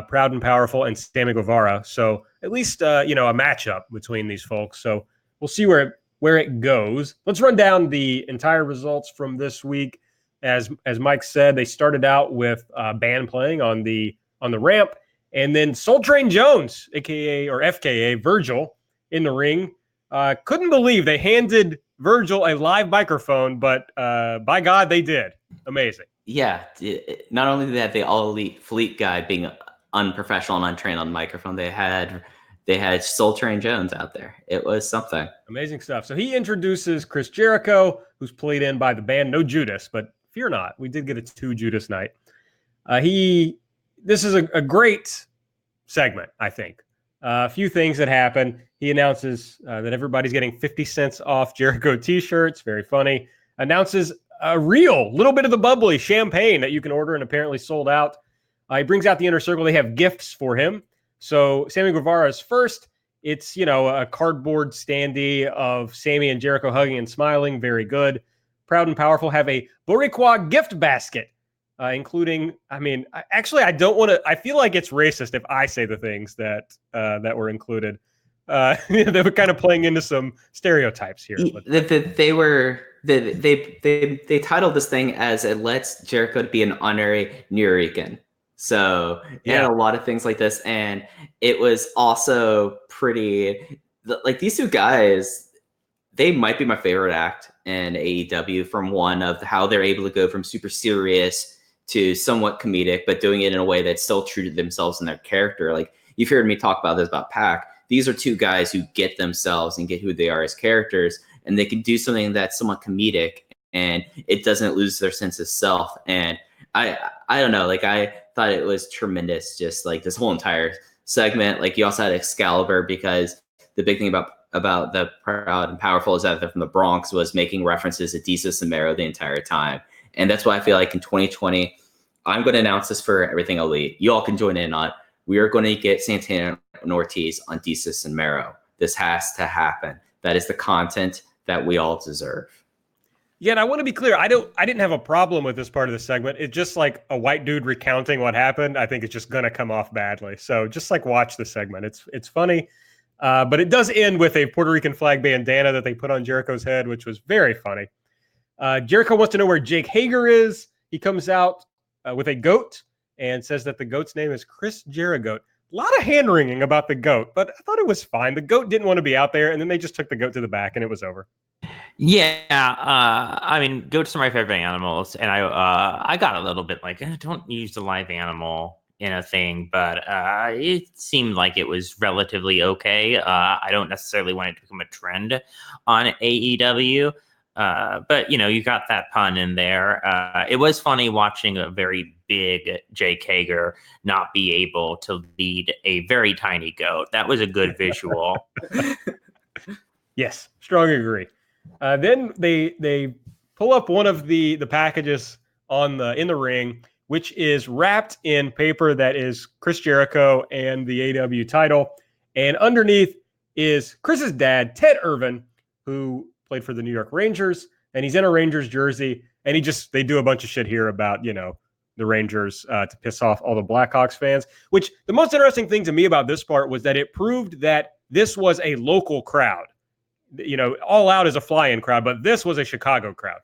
Proud and Powerful and Sammy Guevara. So at least a matchup between these folks. So we'll see where it goes. Let's run down the entire results from this week. As Mike said, they started out with band playing on the ramp, and then Soul Train Jones, aka or FKA Virgil, in the ring. Couldn't believe they handed Virgil a live microphone, but by God, they did. Amazing. Yeah, not only did they have the All Elite Fleet guy being unprofessional and untrained on the microphone, they had Soul Train Jones out there. It was something. Amazing stuff. So he introduces Chris Jericho, who's played in by the band No Judas, but fear not, we did get a 2 Judas night. This is a great segment, I think. A few things that happen. He announces that everybody's getting 50 cents off Jericho t-shirts. Very funny. Announces a real little bit of the bubbly champagne that you can order and apparently sold out. He brings out the Inner Circle. They have gifts for him. So Sammy Guevara is first. It's, a cardboard standee of Sammy and Jericho hugging and smiling. Very good. Proud and Powerful have a Boricua gift basket, including, I don't want to, I feel like it's racist if I say the things that were included. They were kind of playing into some stereotypes here. They titled this thing as it lets Jericho be an honorary Nuyorican. So it had a lot of things like this, and it was also pretty, like, these two guys, they might be my favorite act in AEW, from one of how they're able to go from super serious to somewhat comedic, but doing it in a way that's still true to themselves and their character. Like, you've heard me talk about this about Pac. These are two guys who get themselves and get who they are as characters, and they can do something that's somewhat comedic, and it doesn't lose their sense of self. And I don't know, like, I thought it was tremendous, just like this whole entire segment. Like, you also had Excalibur, because the big thing about the Proud and Powerful is that they're from the Bronx, was making references to Desus and Mero the entire time. And that's why I feel like in 2020, I'm going to announce this for everything Elite. You all can join in on it. We are going to get Santana and Ortiz on Desus and Mero. This has to happen. That is the content that we all deserve. Yeah, and I want to be clear. I didn't have a problem with this part of the segment. It's just like a white dude recounting what happened. I think it's just gonna come off badly. So just like watch the segment. It's funny. But it does end with a Puerto Rican flag bandana that they put on Jericho's head, which was very funny. Jericho wants to know where Jake Hager is. He comes out with a goat and says that the goat's name is Chris Jericho. A lot of hand-wringing about the goat, but I thought it was fine. The goat didn't want to be out there, and then they just took the goat to the back, and it was over. Yeah, I mean, goats are my favorite animals, and I got a little bit like, don't use the live animal in a thing, but it seemed like it was relatively okay. I don't necessarily want it to become a trend on AEW, but you got that pun in there. It was funny watching a very big Jake Hager not be able to lead a very tiny goat. That was a good visual. Yes, strong agree. Then they pull up one of the packages in the ring, which is wrapped in paper that is Chris Jericho and the AEW title. And underneath is Chris's dad, Ted Irvin, who played for the New York Rangers. And he's in a Rangers jersey. And they do a bunch of shit here about, the Rangers to piss off all the Blackhawks fans, which the most interesting thing to me about this part was that it proved that this was a local crowd. All Out is a fly-in crowd, but this was a Chicago crowd.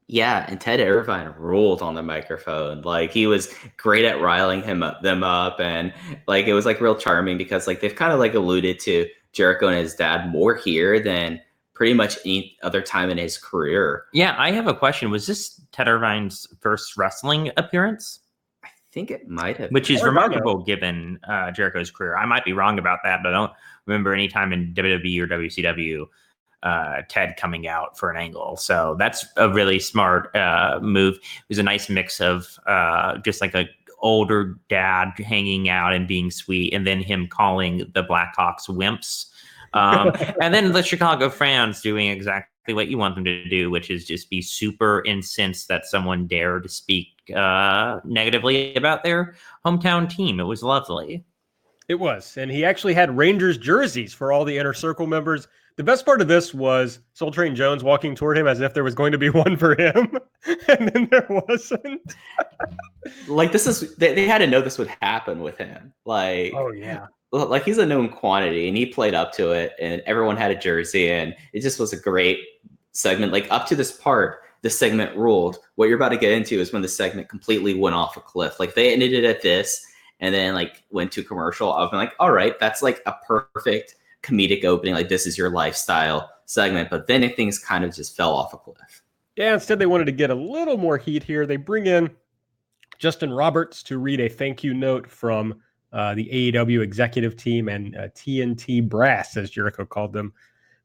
Yeah, and Ted Irvine ruled on the microphone. Like, he was great at riling them up, and like it was like real charming because like they've kind of like alluded to Jericho and his dad more here than pretty much any other time in his career. Yeah, I have a question. Was this Ted Irvine's first wrestling appearance? I think it might have, which is remarkable given Jericho's career. I might be wrong about that, but I don't remember any time in WWE or WCW Ted coming out for an angle. So that's a really smart move. It was a nice mix of just like a older dad hanging out and being sweet, and then him calling the Blackhawks wimps. And then the Chicago fans doing exactly what you want them to do, which is just be super incensed that someone dared to speak negatively about their hometown team. It was lovely. It was. And he actually had Rangers jerseys for all the Inner Circle members. The best part of this was Soul Train Jones walking toward him as if there was going to be one for him. And then there wasn't. Like, they had to know this would happen with him. Like, oh, yeah. Like, he's a known quantity, and he played up to it, and everyone had a jersey, and it just was a great segment. Like, up to this part, the segment ruled. What you're about to get into is when the segment completely went off a cliff. Like, they ended it at this, and then, like, went to commercial. I've been like, all right, that's, like, a perfect comedic opening. Like, this is your lifestyle segment. But then things kind of just fell off a cliff. Yeah, instead they wanted to get a little more heat here. They bring in Justin Roberts to read a thank you note from the AEW executive team and TNT brass, as Jericho called them,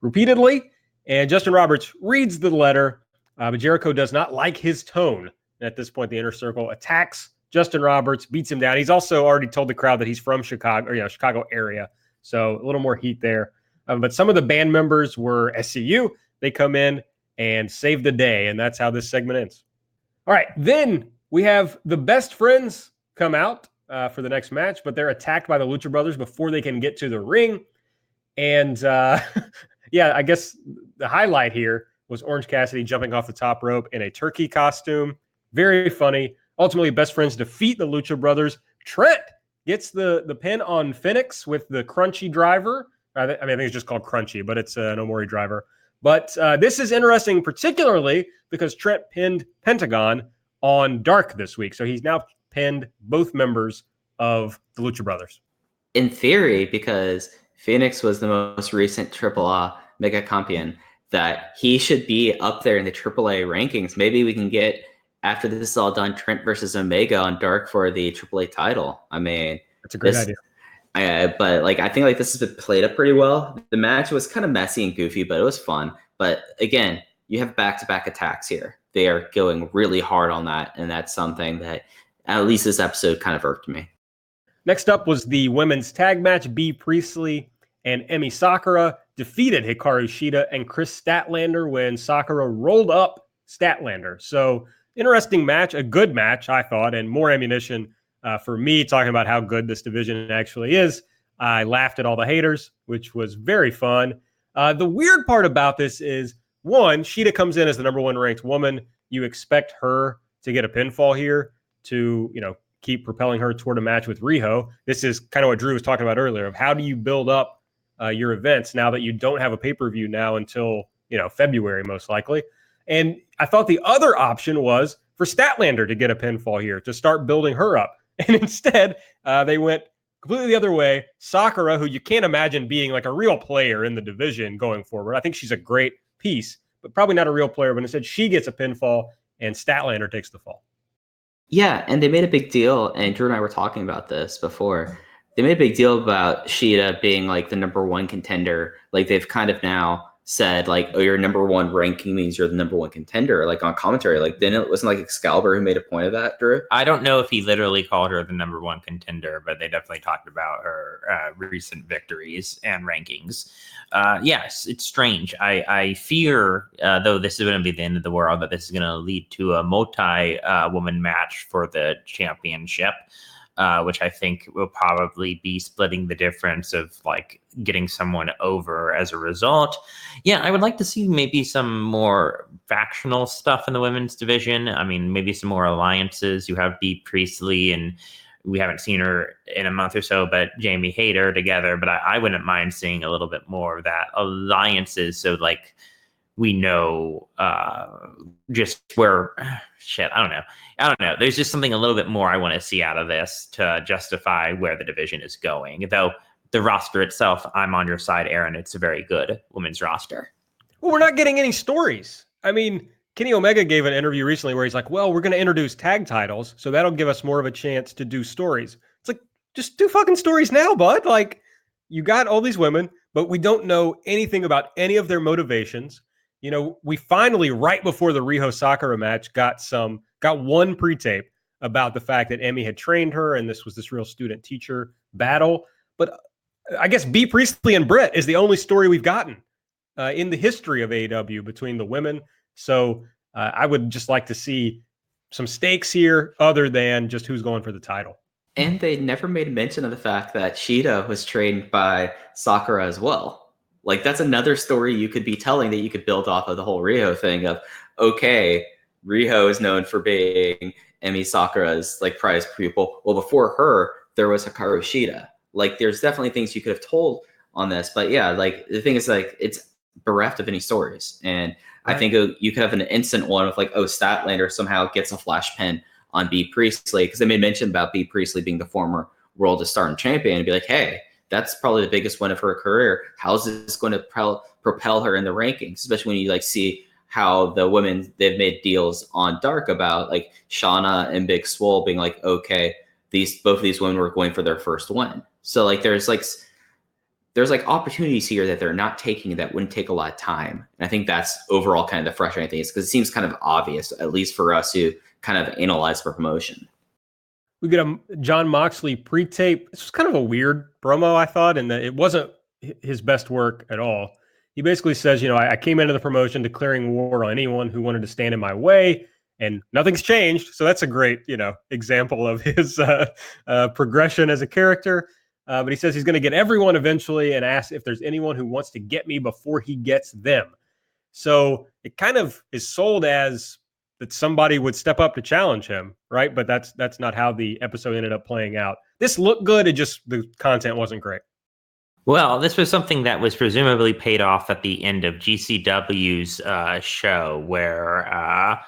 repeatedly. And Justin Roberts reads the letter, but Jericho does not like his tone. And at this point, the Inner Circle attacks Justin Roberts, beats him down. He's also already told the crowd that he's from Chicago, or Chicago area. So a little more heat there. But some of the band members were SCU. They come in and save the day, and that's how this segment ends. All right, then we have the Best Friends come out for the next match, but they're attacked by the Lucha Brothers before they can get to the ring. And yeah, I guess the highlight here was Orange Cassidy jumping off the top rope in a turkey costume. Very funny. Ultimately, Best Friends defeat the Lucha Brothers. Trent gets the pin on Phoenix with the Crunchy driver. I think it's just called Crunchy, but it's an Omori driver. But this is interesting, particularly because Trent pinned Pentagon on Dark this week. So he's now pinned both members of the Lucha Brothers. In theory, because Phoenix was the most recent AAA Mega Campeon, that he should be up there in the AAA rankings. Maybe we can get, after this is all done, Trent versus Omega on Dark for the AAA title. I mean, that's a great idea. But like, I think like this has been played up pretty well. The match was kind of messy and goofy, but it was fun. But again, you have back-to-back attacks here. They are going really hard on that, and that's something that at least this episode kind of irked me. Next up was the women's tag match. Bea Priestley and Emi Sakura defeated Hikaru Shida and Chris Statlander when Sakura rolled up Statlander. So interesting match, a good match, I thought, and more ammunition for me talking about how good this division actually is. I laughed at all the haters, which was very fun. The weird part about this is, one, Shida comes in as the number one ranked woman. You expect her to get a pinfall here to, keep propelling her toward a match with Riho. This is kind of what Drew was talking about earlier of how do you build up your events now that you don't have a pay-per-view now until, February, most likely. And I thought the other option was for Statlander to get a pinfall here, to start building her up. And instead, they went completely the other way. Sakura, who you can't imagine being like a real player in the division going forward. I think she's a great piece, but probably not a real player. But instead, she gets a pinfall and Statlander takes the fall. Yeah, and they made a big deal, and Drew and I were talking about this before. They made a big deal about Shida being like the number one contender. Like they've kind of now said like, oh, your number one ranking means you're the number one contender, like on commentary. Like then it wasn't like Excalibur who made a point of that, Drew? I don't know if he literally called her the number one contender, but they definitely talked about her recent victories and rankings. Yes, it's strange. I fear, though this is going to be the end of the world, that this is going to lead to a multi-woman match for the championship. Which I think will probably be splitting the difference of like getting someone over as a result. Yeah, I would like to see maybe some more factional stuff in the women's division. I mean, maybe some more alliances. You have Bea Priestley, and we haven't seen her in a month or so, but Jamie Hayter together. But I wouldn't mind seeing a little bit more of that alliances. So like we know just where shit, I don't know. There's just something a little bit more I want to see out of this to justify where the division is going. Though the roster itself, I'm on your side, Aaron. It's a very good women's roster. Well, we're not getting any stories. I mean, Kenny Omega gave an interview recently where he's like, well, we're going to introduce tag titles, so that'll give us more of a chance to do stories. It's like, just do fucking stories now, bud. Like, you got all these women, but we don't know anything about any of their motivations. We finally, right before the Riho Sakura match, got one pre-tape about the fact that Emmy had trained her and this was this real student-teacher battle. But I guess Bea Priestley and Britt is the only story we've gotten in the history of AEW between the women. So I would just like to see some stakes here other than just who's going for the title. And they never made mention of the fact that Shida was trained by Sakura as well. Like, that's another story you could be telling that you could build off of the whole Riho thing of, okay, Riho is known for being Emi Sakura's, like, prize pupil. Well, before her, there was Hikaru Shida. Like, there's definitely things you could have told on this. But, yeah, like, the thing is, like, it's bereft of any stories. And right. I think you could have an instant one with, like, oh, Statlander somehow gets a flash pin on Bea Priestley. Because they made mention about Bea Priestley being the former World of Stardom champion. And be like, hey, that's probably the biggest win of her career. How's this going to propel her in the rankings? Especially when you like see how the women, they've made deals on Dark about like Shauna and Big Swole being like, okay, both of these women were going for their first win. So like there's opportunities here that they're not taking that wouldn't take a lot of time. And I think that's overall kind of the frustrating thing, is because it seems kind of obvious, at least for us who kind of analyze for promotion. We get a Jon Moxley pre-tape. This was kind of a weird promo, I thought, and it wasn't his best work at all. He basically says, I came into the promotion declaring war on anyone who wanted to stand in my way, and nothing's changed. So that's a great, example of his progression as a character. But he says he's going to get everyone eventually and asks if there's anyone who wants to get me before he gets them. So it kind of is sold as that somebody would step up to challenge him, right? But that's not how the episode ended up playing out. This looked good. It just, the content wasn't great. Well, this was something that was presumably paid off at the end of GCW's show, where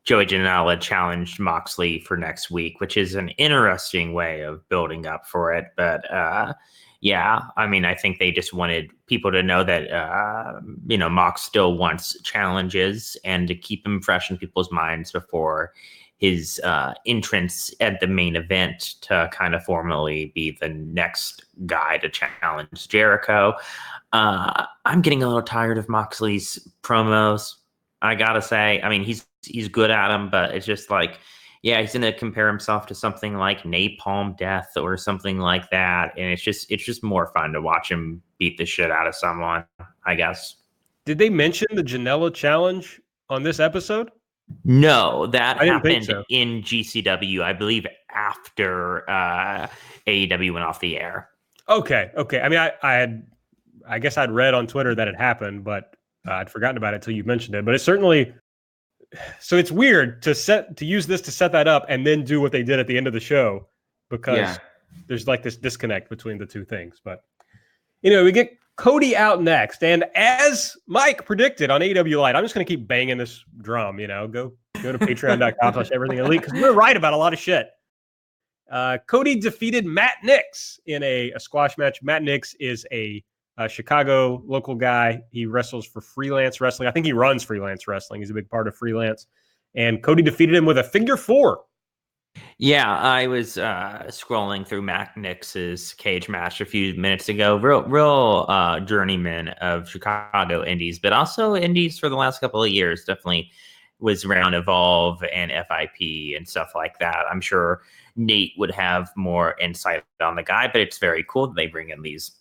Joey Janela challenged Moxley for next week, which is an interesting way of building up for it. But yeah, I mean, I think they just wanted people to know that, Mox still wants challenges and to keep him fresh in people's minds before his entrance at the main event to kind of formally be the next guy to challenge Jericho. I'm getting a little tired of Moxley's promos, I gotta say. I mean, he's good at them, but it's just like, yeah, he's going to compare himself to something like Napalm Death or something like that. And it's just more fun to watch him beat the shit out of someone, I guess. Did they mention the Janela challenge on this episode? No, that happened so. In GCW, I believe, after AEW went off the air. Okay. I mean, I guess I'd read on Twitter that it happened, but I'd forgotten about it until you mentioned it. But it's certainly... So it's weird to use this to set that up and then do what they did at the end of the show, because there's like this disconnect between the two things. But we get Cody out next. And as Mike predicted on AEW Live, I'm just going to keep banging this drum, go to patreon.com/everything elite because we're right about a lot of shit. Cody defeated Matt Nix in a squash match. Matt Nix is a Chicago local guy. He wrestles for Freelance Wrestling. I think he runs Freelance Wrestling. He's a big part of Freelance. And Cody defeated him with a figure 4. Yeah, I was scrolling through Matt Nix's cage match a few minutes ago. Real journeyman of Chicago indies, but also indies for the last couple of years. Definitely was around Evolve and FIP and stuff like that. I'm sure Nate would have more insight on the guy, but it's very cool that they bring in these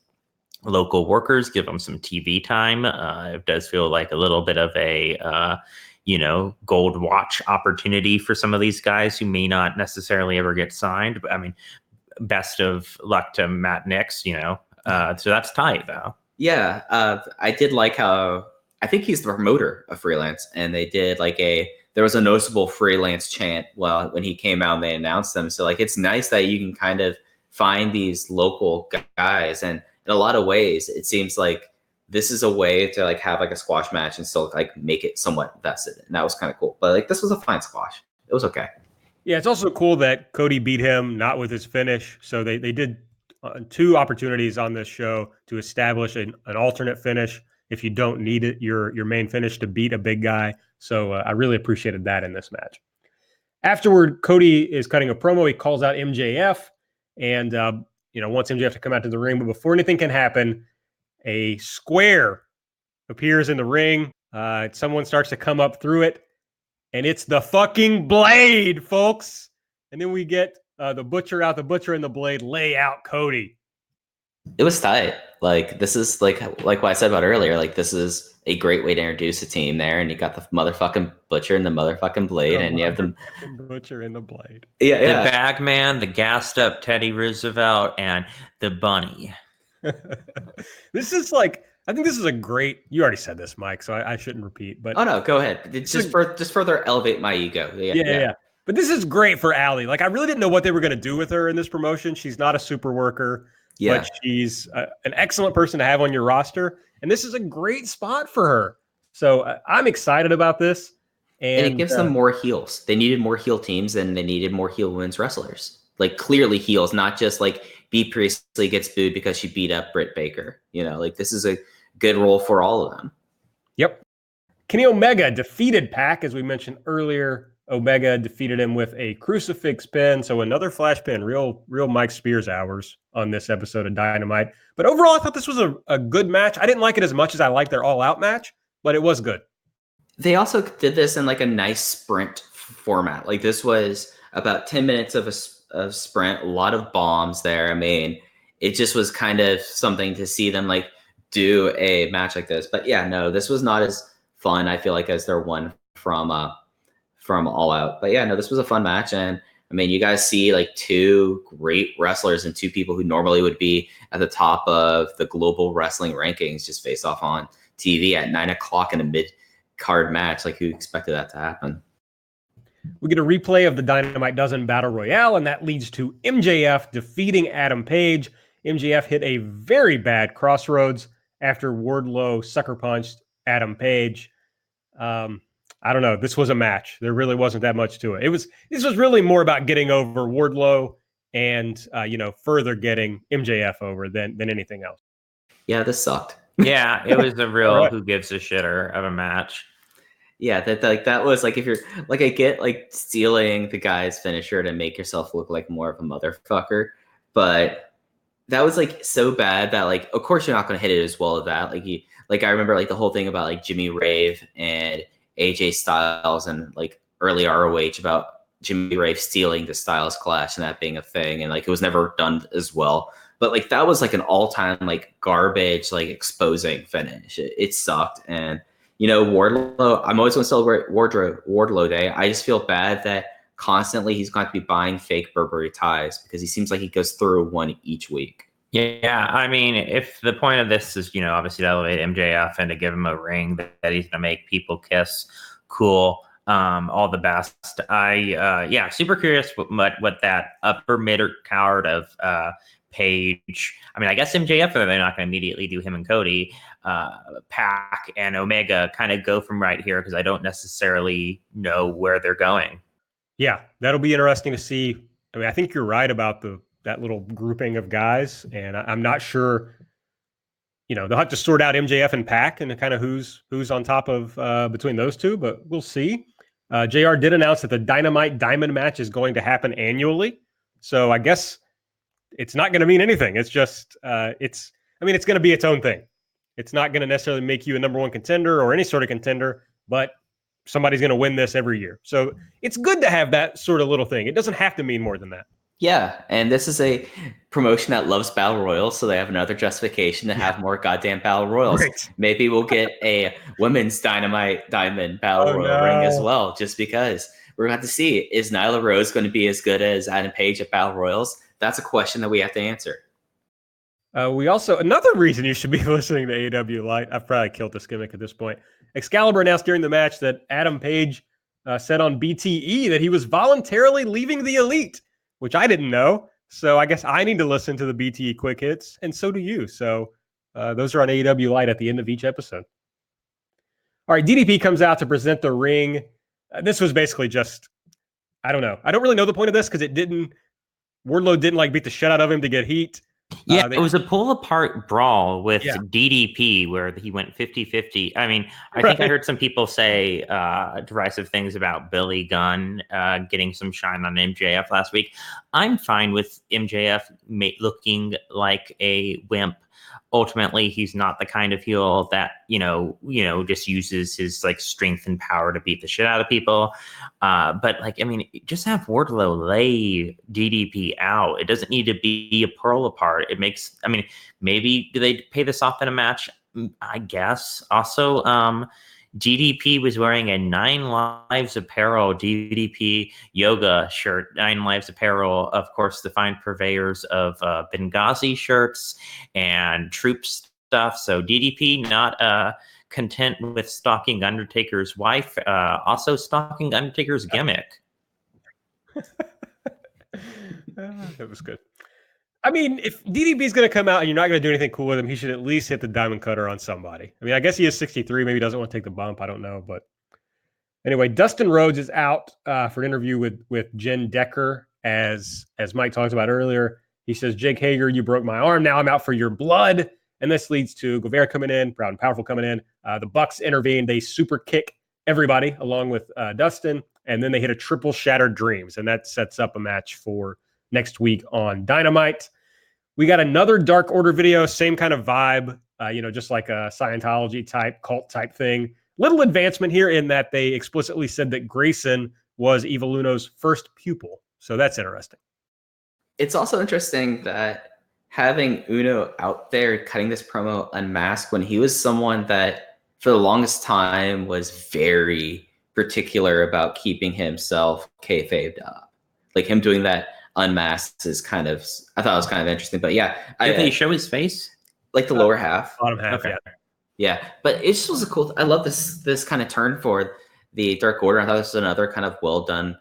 local workers, give them some TV time. It does feel like a little bit of a gold watch opportunity for some of these guys who may not necessarily ever get signed. But I mean, best of luck to Matt Nix, so that's tight though. Yeah. I did like how, I think he's the promoter of Freelance, and they did there was a noticeable Freelance chant when he came out and they announced them. So it's nice that you can kind of find these local guys. And in a lot of ways, it seems like this is a way to have a squash match and still make it somewhat vested. And that was kind of cool. But this was a fine squash. It was okay. Yeah, it's also cool that Cody beat him not with his finish. So they did 2 opportunities on this show to establish an alternate finish if you don't need it, your main finish to beat a big guy. So I really appreciated that in this match. Afterward, Cody is cutting a promo. He calls out MJF and wants MJF to come out to the ring. But before anything can happen, a square appears in the ring. Someone starts to come up through it, and it's the fucking Blade, folks. And then we get the Butcher out. The Butcher and the Blade lay out Cody. It was tight. This is like what I said about earlier. This is a great way to introduce a team there, and you got the motherfucking Butcher and the motherfucking Blade, and you have the Butcher and the Blade. Yeah. The Bagman, the gassed up Teddy Roosevelt, and the Bunny. This is I think this is a great. You already said this, Mike, so I shouldn't repeat. But no, go ahead. Just further elevate my ego. Yeah. But this is great for Allie. I really didn't know what they were going to do with her in this promotion. She's not a super worker, but she's an excellent person to have on your roster, and this is a great spot for her. So I'm excited about this, and it gives them more heels. They needed more heel teams, and they needed more heel women's wrestlers. Clearly heels, not just Bea Priestley gets booed because she beat up Britt Baker. This is a good role for all of them. Yep. Kenny Omega defeated Pac, as we mentioned earlier. Omega defeated him with a crucifix pin. So another flash pin, real Mike Spears hours on this episode of Dynamite. But overall, I thought this was a good match. I didn't like it as much as I liked their all-out match, but it was good. They also did this in a nice sprint format. This was about 10 minutes of a sprint, a lot of bombs there. I mean, it just was kind of something to see them do a match like this. But yeah, no, this was not as fun, I feel as their one from All Out. But yeah, no, this was a fun match. And I mean, you guys see 2 great wrestlers and 2 people who normally would be at the top of the global wrestling rankings just face off on TV at 9:00 in a mid-card match. Who expected that to happen? We get a replay of the Dynamite Dozen Battle Royale, and that leads to MJF defeating Adam Page. MJF hit a very bad crossroads after Wardlow sucker punched Adam Page. I don't know. This was a match. There really wasn't that much to it. This was really more about getting over Wardlow and further getting MJF over than anything else. Yeah, this sucked. Yeah, it was a real who gives a shitter of a match. Yeah, that was if you're I get stealing the guy's finisher to make yourself look like more of a motherfucker, but that was so bad that of course you're not going to hit it as well as that. I remember the whole thing about Jimmy Rave and AJ Styles and early ROH about Jimmy Rave stealing the Styles Clash and that being a thing, and it was never done as well. But that was an all-time garbage exposing finish. It sucked. And Wardlow, I'm always going to celebrate Wardlow Day. I just feel bad that constantly he's going to be buying fake Burberry ties because he seems like he goes through one each week. Yeah, I mean, if the point of this is, obviously to elevate MJF and to give him a ring that he's going to make people kiss, cool. All the best. Super curious what that upper mid card of Page. I mean, I guess MJF, they're not going to immediately do him and Cody. Pac and Omega kind of go from right here because I don't necessarily know where they're going. Yeah, that'll be interesting to see. I mean, I think you're right about that little grouping of guys, and I'm not sure. They'll have to sort out MJF and Pac and kind of who's on top of between those two, but we'll see. JR did announce that the Dynamite Diamond match is going to happen annually, so I guess it's not going to mean anything. It's just it's going to be its own thing. It's not going to necessarily make you a number one contender or any sort of contender, but somebody's going to win this every year. So it's good to have that sort of little thing. It doesn't have to mean more than that. Yeah, and this is a promotion that loves battle royals, so they have another justification to have more goddamn battle royals. Right. Maybe we'll get a women's Dynamite Diamond battle royal ring as well, just because we're going to have to see, is Nyla Rose going to be as good as Adam Page at battle royals? That's a question that we have to answer. We also, another reason you should be listening to AEW Light, I've probably killed this gimmick at this point. Excalibur announced during the match that Adam Page said on BTE that he was voluntarily leaving the Elite, which I didn't know. So I guess I need to listen to the BTE quick hits, and so do you. So those are on AEW Light at the end of each episode. All right, DDP comes out to present the ring. This was basically just, I don't know. I don't really know the point of this because Wardlow didn't beat the shit out of him to get heat. Yeah, it was a pull-apart brawl with DDP where he went 50-50. I mean, I think I heard some people say derisive things about Billy Gunn getting some shine on MJF last week. I'm fine with MJF looking like a wimp. Ultimately, he's not the kind of heel that, just uses his strength and power to beat the shit out of people. But just have Wardlow lay DDP out. It doesn't need to be a pearl apart. It makes, maybe do they pay this off in a match? I guess. Also, DDP was wearing a 9 Lives Apparel DDP yoga shirt. 9 Lives Apparel, of course, the fine purveyors of Benghazi shirts and troop stuff. So DDP not content with stalking Undertaker's wife, also stalking Undertaker's gimmick. That was good. I mean, if DDP is going to come out and you're not going to do anything cool with him, he should at least hit the diamond cutter on somebody. I mean, I guess he is 63. Maybe he doesn't want to take the bump. I don't know. But anyway, Dustin Rhodes is out for an interview with Jen Decker. As Mike talked about earlier, he says, Jake Hager, you broke my arm. Now I'm out for your blood. And this leads to Guevara coming in, Proud and Powerful coming in. The Bucks intervene. They super kick everybody along with Dustin. And then they hit a triple Shattered Dreams. And that sets up a match for next week on Dynamite. We got another Dark Order video, same kind of vibe, just like a Scientology type, cult type thing. Little advancement here in that they explicitly said that Grayson was Evil Uno's first pupil. So that's interesting. It's also interesting that having Uno out there cutting this promo unmasked when he was someone that for the longest time was very particular about keeping himself kayfabed up. Like him doing that unmasked is I thought it was kind of interesting, but yeah. Did he show his face? Like the lower half. Bottom half, okay. Yeah, but it just was a cool, I love this kind of turn for the Dark Order. I thought this was another kind of well done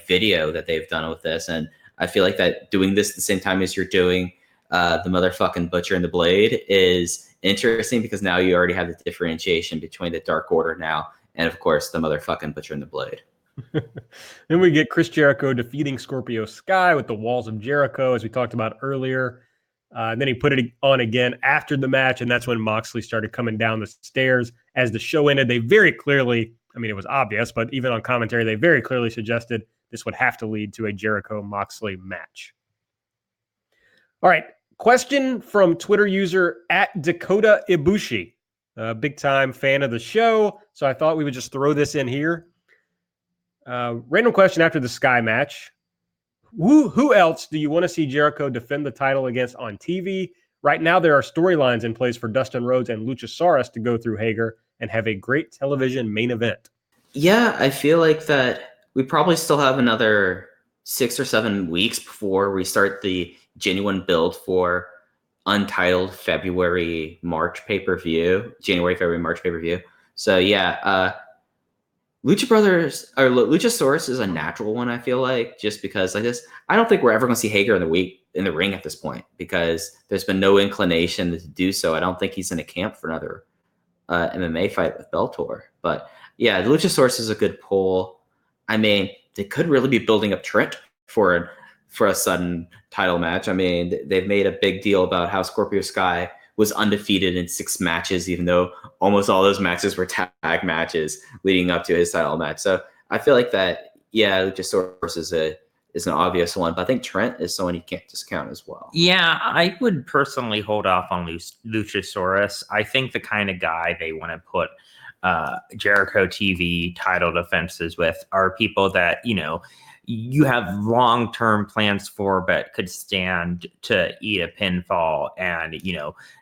video that they've done with this. And I feel like that doing this at the same time as you're doing the motherfucking Butcher and the Blade is interesting because now you already have the differentiation between the Dark Order now and of course the motherfucking Butcher and the Blade. Then we get Chris Jericho defeating Scorpio Sky with the Walls of Jericho, as we talked about earlier. And then he put it on again after the match, and that's when Moxley started coming down the stairs. As the show ended, they very clearly, it was obvious, but even on commentary, they very clearly suggested this would have to lead to a Jericho-Moxley match. All right, question from Twitter user @Dakota Ibushi, a big-time fan of the show, so I thought we would just throw this in here. Random question after the Sky match. Who else do you want to see Jericho defend the title against on TV? Right now, there are storylines in place for Dustin Rhodes and Luchasaurus to go through Hager and have a great television main event. Yeah, I feel like that we probably still have another 6 or 7 weeks before we start the genuine build for Untitled January, February, March pay-per-view. So yeah, Luchasaurus is a natural one, I feel like, just because like this. I don't think we're ever going to see Hager in the week in the ring at this point because there's been no inclination to do so. I don't think he's in a camp for another MMA fight with Bellator. But yeah, Luchasaurus is a good pull. I mean, they could really be building up Trent for a sudden title match. I mean, they've made a big deal about how Scorpio Sky was undefeated in 6 matches, even though almost all those matches were tag matches leading up to his title match. So I feel like that, yeah, Luchasaurus is an obvious one, but I think Trent is someone you can't discount as well. Yeah, I would personally hold off on Luchasaurus. I think the kind of guy they want to put Jericho TV title defenses with are people that, you have long-term plans for, but could stand to eat a pinfall and,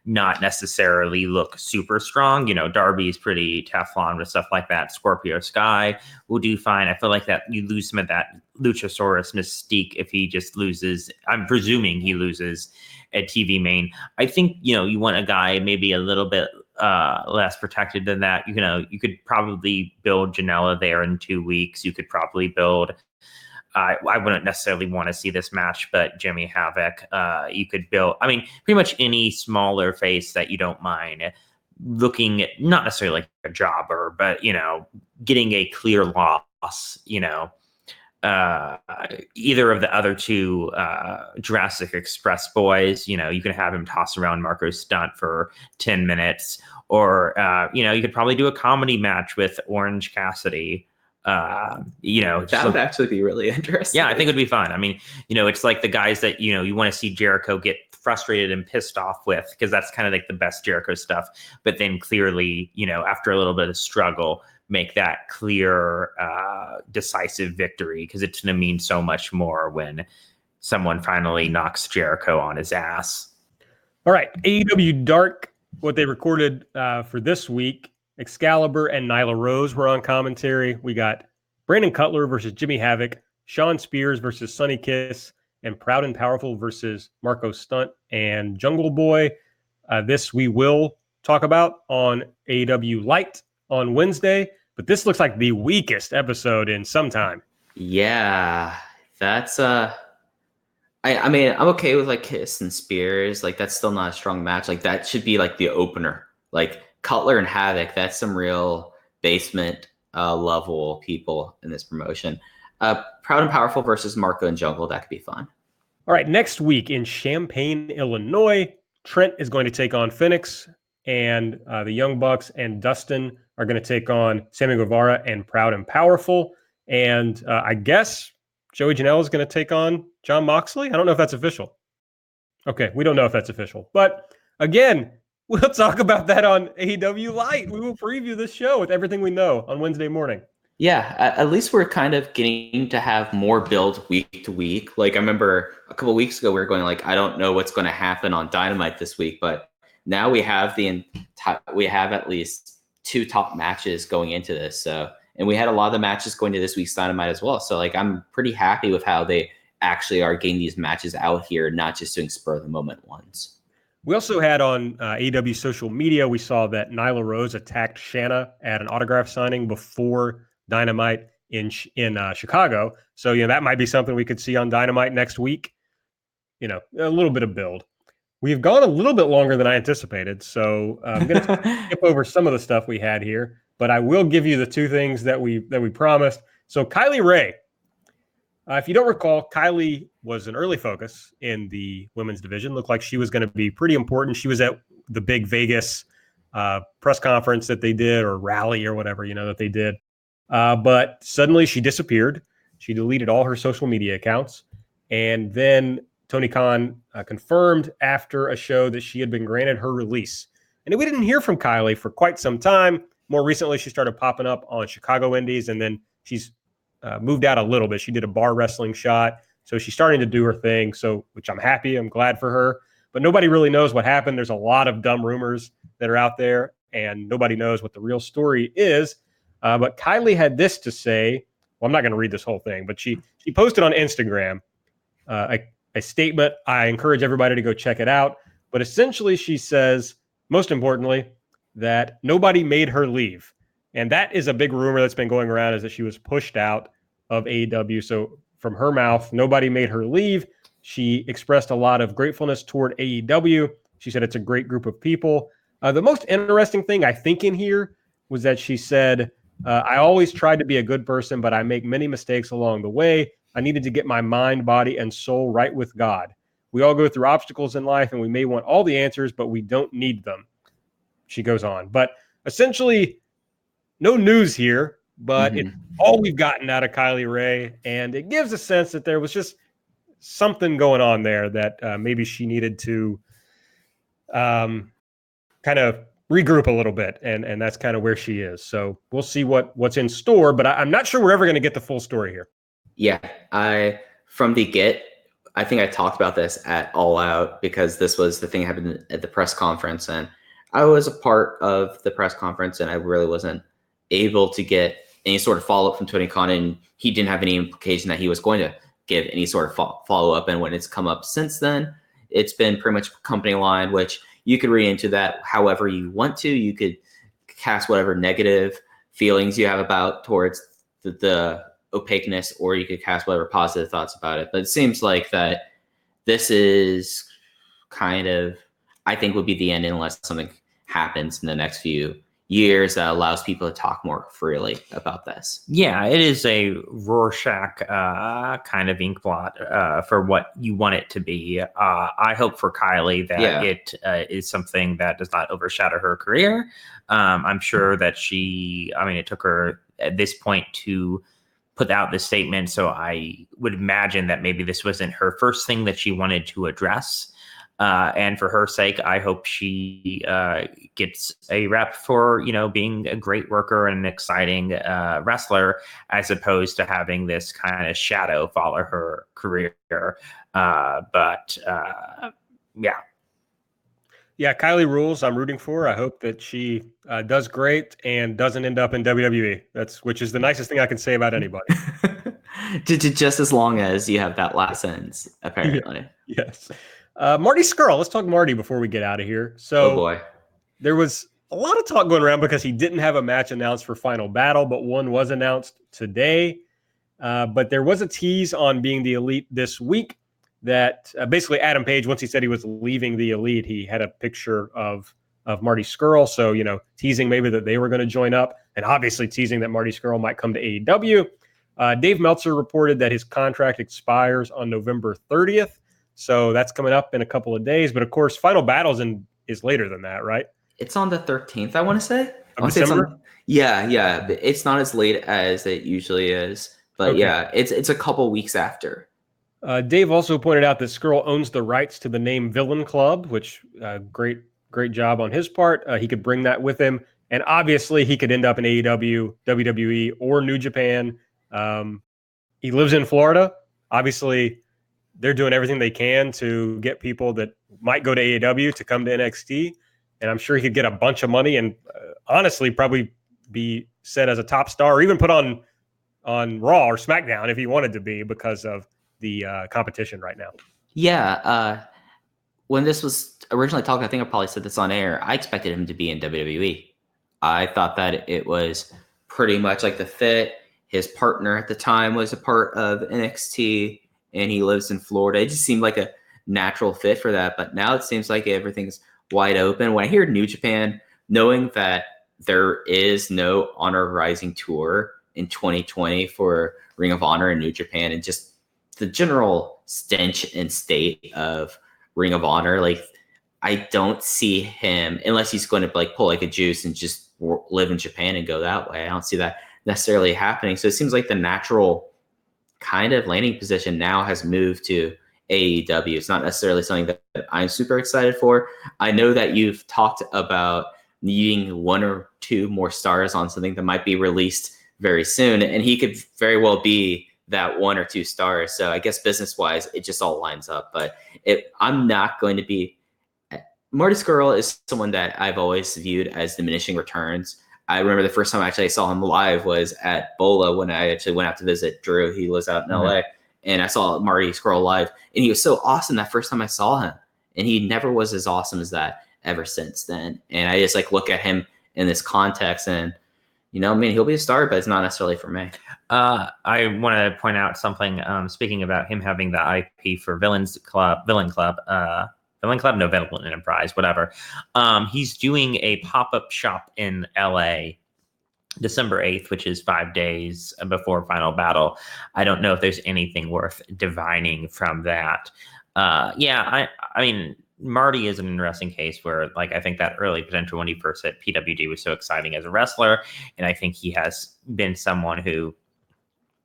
not necessarily look super strong. Darby's pretty Teflon with stuff like that. Scorpio Sky will do fine. I feel like that you lose some of that Luchasaurus mystique if he just loses. I'm presuming he loses at TV main. I think, you want a guy maybe a little bit less protected than that. You could probably build Janela there in 2 weeks. You could probably build I wouldn't necessarily want to see this match, but Jimmy Havoc, you could build, pretty much any smaller face that you don't mind looking at, not necessarily like a jobber, but, getting a clear loss, either of the other 2 Jurassic Express boys, you can have him toss around Marco Stunt for 10 minutes, or, you could probably do a comedy match with Orange Cassidy. That would actually be really interesting. Yeah, I think it would be fun. It's like the guys that you want to see Jericho get frustrated and pissed off with, because that's kind of like the best Jericho stuff, but then clearly, after a little bit of struggle, make that clear decisive victory, because it's going to mean so much more when someone finally knocks Jericho on his ass. All right, AEW Dark, what they recorded for this week. Excalibur and Nyla Rose were on commentary. We got Brandon Cutler versus Jimmy Havoc, Sean Spears versus Sonny Kiss, and Proud and Powerful versus Marco Stunt and Jungle Boy. This we will talk about on AEW Light on Wednesday, but this looks like the weakest episode in some time. Yeah, that's I'm okay with like Kiss and Spears. Like that's still not a strong match. Like that should be like the opener. Like Cutler and Havoc, that's some real basement level people in this promotion. Proud and Powerful versus Marco and Jungle, that could be fun. All right, next week in Champaign, Illinois, Trent is going to take on Phoenix, and the Young Bucks and Dustin are going to take on Sammy Guevara and Proud and Powerful. And I guess Joey Janela is going to take on Jon Moxley. I don't know if that's official. Okay, we don't know if that's official. But again, we'll talk about that on AEW Light. We will preview this show with everything we know on Wednesday morning. Yeah, at least we're kind of getting to have more build week to week. Like I remember a couple of weeks ago, we were going like, I don't know what's going to happen on Dynamite this week, but now we have at least 2 top matches going into this. So, and we had a lot of the matches going to this week's Dynamite as well. So like, I'm pretty happy with how they actually are getting these matches out here, not just doing spur of the moment ones. We also had on AEW social media, we saw that Nyla Rose attacked Shanna at an autograph signing before Dynamite in Chicago. So, that might be something we could see on Dynamite next week. A little bit of build. We've gone a little bit longer than I anticipated, so I'm going to skip over some of the stuff we had here, but I will give you the 2 things that we promised. So Kylie Ray, if you don't recall, Kylie was an early focus in the women's division. Looked like she was going to be pretty important. She was at the big Vegas press conference that they did, or rally or whatever, that they did. But suddenly she disappeared. She deleted all her social media accounts. And then Tony Khan confirmed after a show that she had been granted her release. And we didn't hear from Kylie for quite some time. More recently, she started popping up on Chicago Indies, and then she's moved out a little bit. She did a bar wrestling shot. So she's starting to do her thing, which I'm happy. I'm glad for her. But nobody really knows what happened. There's a lot of dumb rumors that are out there, and nobody knows what the real story is. But Kylie had this to say. Well, I'm not going to read this whole thing, but she posted on Instagram a statement. I encourage everybody to go check it out. But essentially, she says, most importantly, that nobody made her leave. And that is a big rumor that's been going around, is that she was pushed out of AEW. So from her mouth, nobody made her leave. She expressed a lot of gratefulness toward AEW. She said it's a great group of people. The most interesting thing I think in here was that she said, I always tried to be a good person, but I make many mistakes along the way. I needed to get my mind, body, and soul right with God. We all go through obstacles in life, and we may want all the answers, but we don't need them. She goes on. But essentially, no news here, but it's all we've gotten out of Kylie Rae, and it gives a sense that there was just something going on there that maybe she needed to kind of regroup a little bit, and that's kind of where she is. So we'll see what's in store, but I'm not sure we're ever going to get the full story here. Yeah, I think I talked about this at All Out because this was the thing that happened at the press conference, and I was a part of the press conference, and I really wasn't able to get any sort of follow-up from Tony Khan, and he didn't have any implication that he was going to give any sort of follow-up. And when it's come up since then, it's been pretty much company line, which you could read into that however you want to. You could cast whatever negative feelings you have about towards the opaqueness, or you could cast whatever positive thoughts about it. But it seems like that this is kind of, I think, would be the end unless something happens in the next few years that allows people to talk more freely about this. Yeah, it is a Rorschach kind of ink blot for what you want it to be. I hope for Kylie that it is something that does not overshadow her career. I'm sure that it took her at this point to put out this statement, so I would imagine that maybe this wasn't her first thing that she wanted to address. And for her sake, I hope she gets a rep for, being a great worker and an exciting wrestler, as opposed to having this kind of shadow follow her career. Yeah, Kylie rules. I'm rooting for her. I hope that she does great and doesn't end up in WWE. Which is the nicest thing I can say about anybody. Just as long as you have that last sentence, apparently. Yeah. Yes. Marty Scurll. Let's talk Marty before we get out of here. So, oh boy, there was a lot of talk going around because he didn't have a match announced for Final Battle, but one was announced today. But there was a tease on being the Elite this week that basically Adam Page, once he said he was leaving the Elite, he had a picture of Marty Scurll. So, teasing maybe that they were going to join up, and obviously teasing that Marty Scurll might come to AEW. Dave Meltzer reported that his contract expires on November 30th. So that's coming up in a couple of days. But of course, Final Battle's is later than that, right? It's on the 13th, I want to say. December? Yeah. It's not as late as it usually is. But yeah, it's a couple weeks after. Dave also pointed out that Scurll owns the rights to the name Villain Club, which great job on his part. He could bring that with him. And obviously, he could end up in AEW, WWE, or New Japan. He lives in Florida. Obviously, they're doing everything they can to get people that might go to AEW to come to NXT. And I'm sure he could get a bunch of money and honestly probably be set as a top star or even put on Raw or SmackDown if he wanted to be because of the competition right now. Yeah. When this was originally talked, I think I probably said this on air, I expected him to be in WWE. I thought that it was pretty much like the fit. His partner at the time was a part of NXT, and he lives in Florida. It just seemed like a natural fit for that. But now it seems like everything's wide open. When I hear New Japan, knowing that there is no Honor Rising tour in 2020 for Ring of Honor and New Japan, and just the general stench and state of Ring of Honor, like I don't see him, unless he's going to pull like a Juice and just live in Japan and go that way. I don't see that necessarily happening. So it seems like the natural kind of landing position now has moved to AEW. It's not necessarily something that I'm super excited for. I know that you've talked about needing one or two more stars on something that might be released very soon, and he could very well be that one or two stars. So I guess business-wise, it just all lines up. But I'm not going to be... Marty Scurll is someone that I've always viewed as diminishing returns. I remember the first time I saw him live was at Bola when I actually went out to visit Drew. He lives out in LA. And I saw Marty Scurll live. And he was so awesome that first time I saw him. And he never was as awesome as that ever since then. And I just look at him in this context. And I mean, he'll be a star, but it's not necessarily for me. I want to point out something. Speaking about him having the IP for Villain Club, no, Villain Enterprise, whatever. He's doing a pop-up shop in LA December 8th, which is 5 days before Final Battle. I don't know if there's anything worth divining from that. I mean, Marty is an interesting case where, like, I think that early potential when he first hit PWG was so exciting as a wrestler. And I think he has been someone who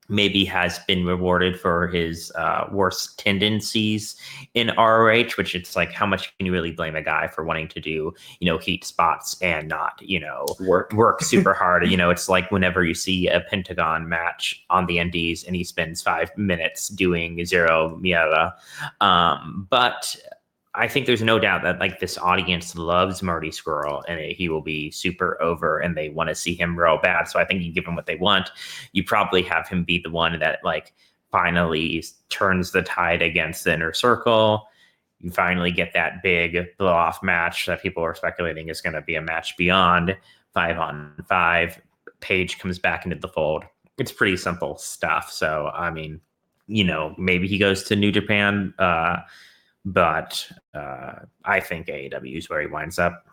maybe has been rewarded for his worst tendencies in ROH, which it's like, how much can you really blame a guy for wanting to do, heat spots and not, work super hard? It's like whenever you see a Pentagon match on the Indies and he spends 5 minutes doing zero Miata. But I think there's no doubt that like this audience loves Marty Scurll and he will be super over and they want to see him real bad. So I think you give him what they want. You probably have him be the one that like finally turns the tide against the Inner Circle. You finally get that big blow off match that people are speculating is going to be a match beyond 5-on-5. Paige comes back into the fold. It's pretty simple stuff. So, I mean, maybe he goes to New Japan, but I think AEW is where he winds up.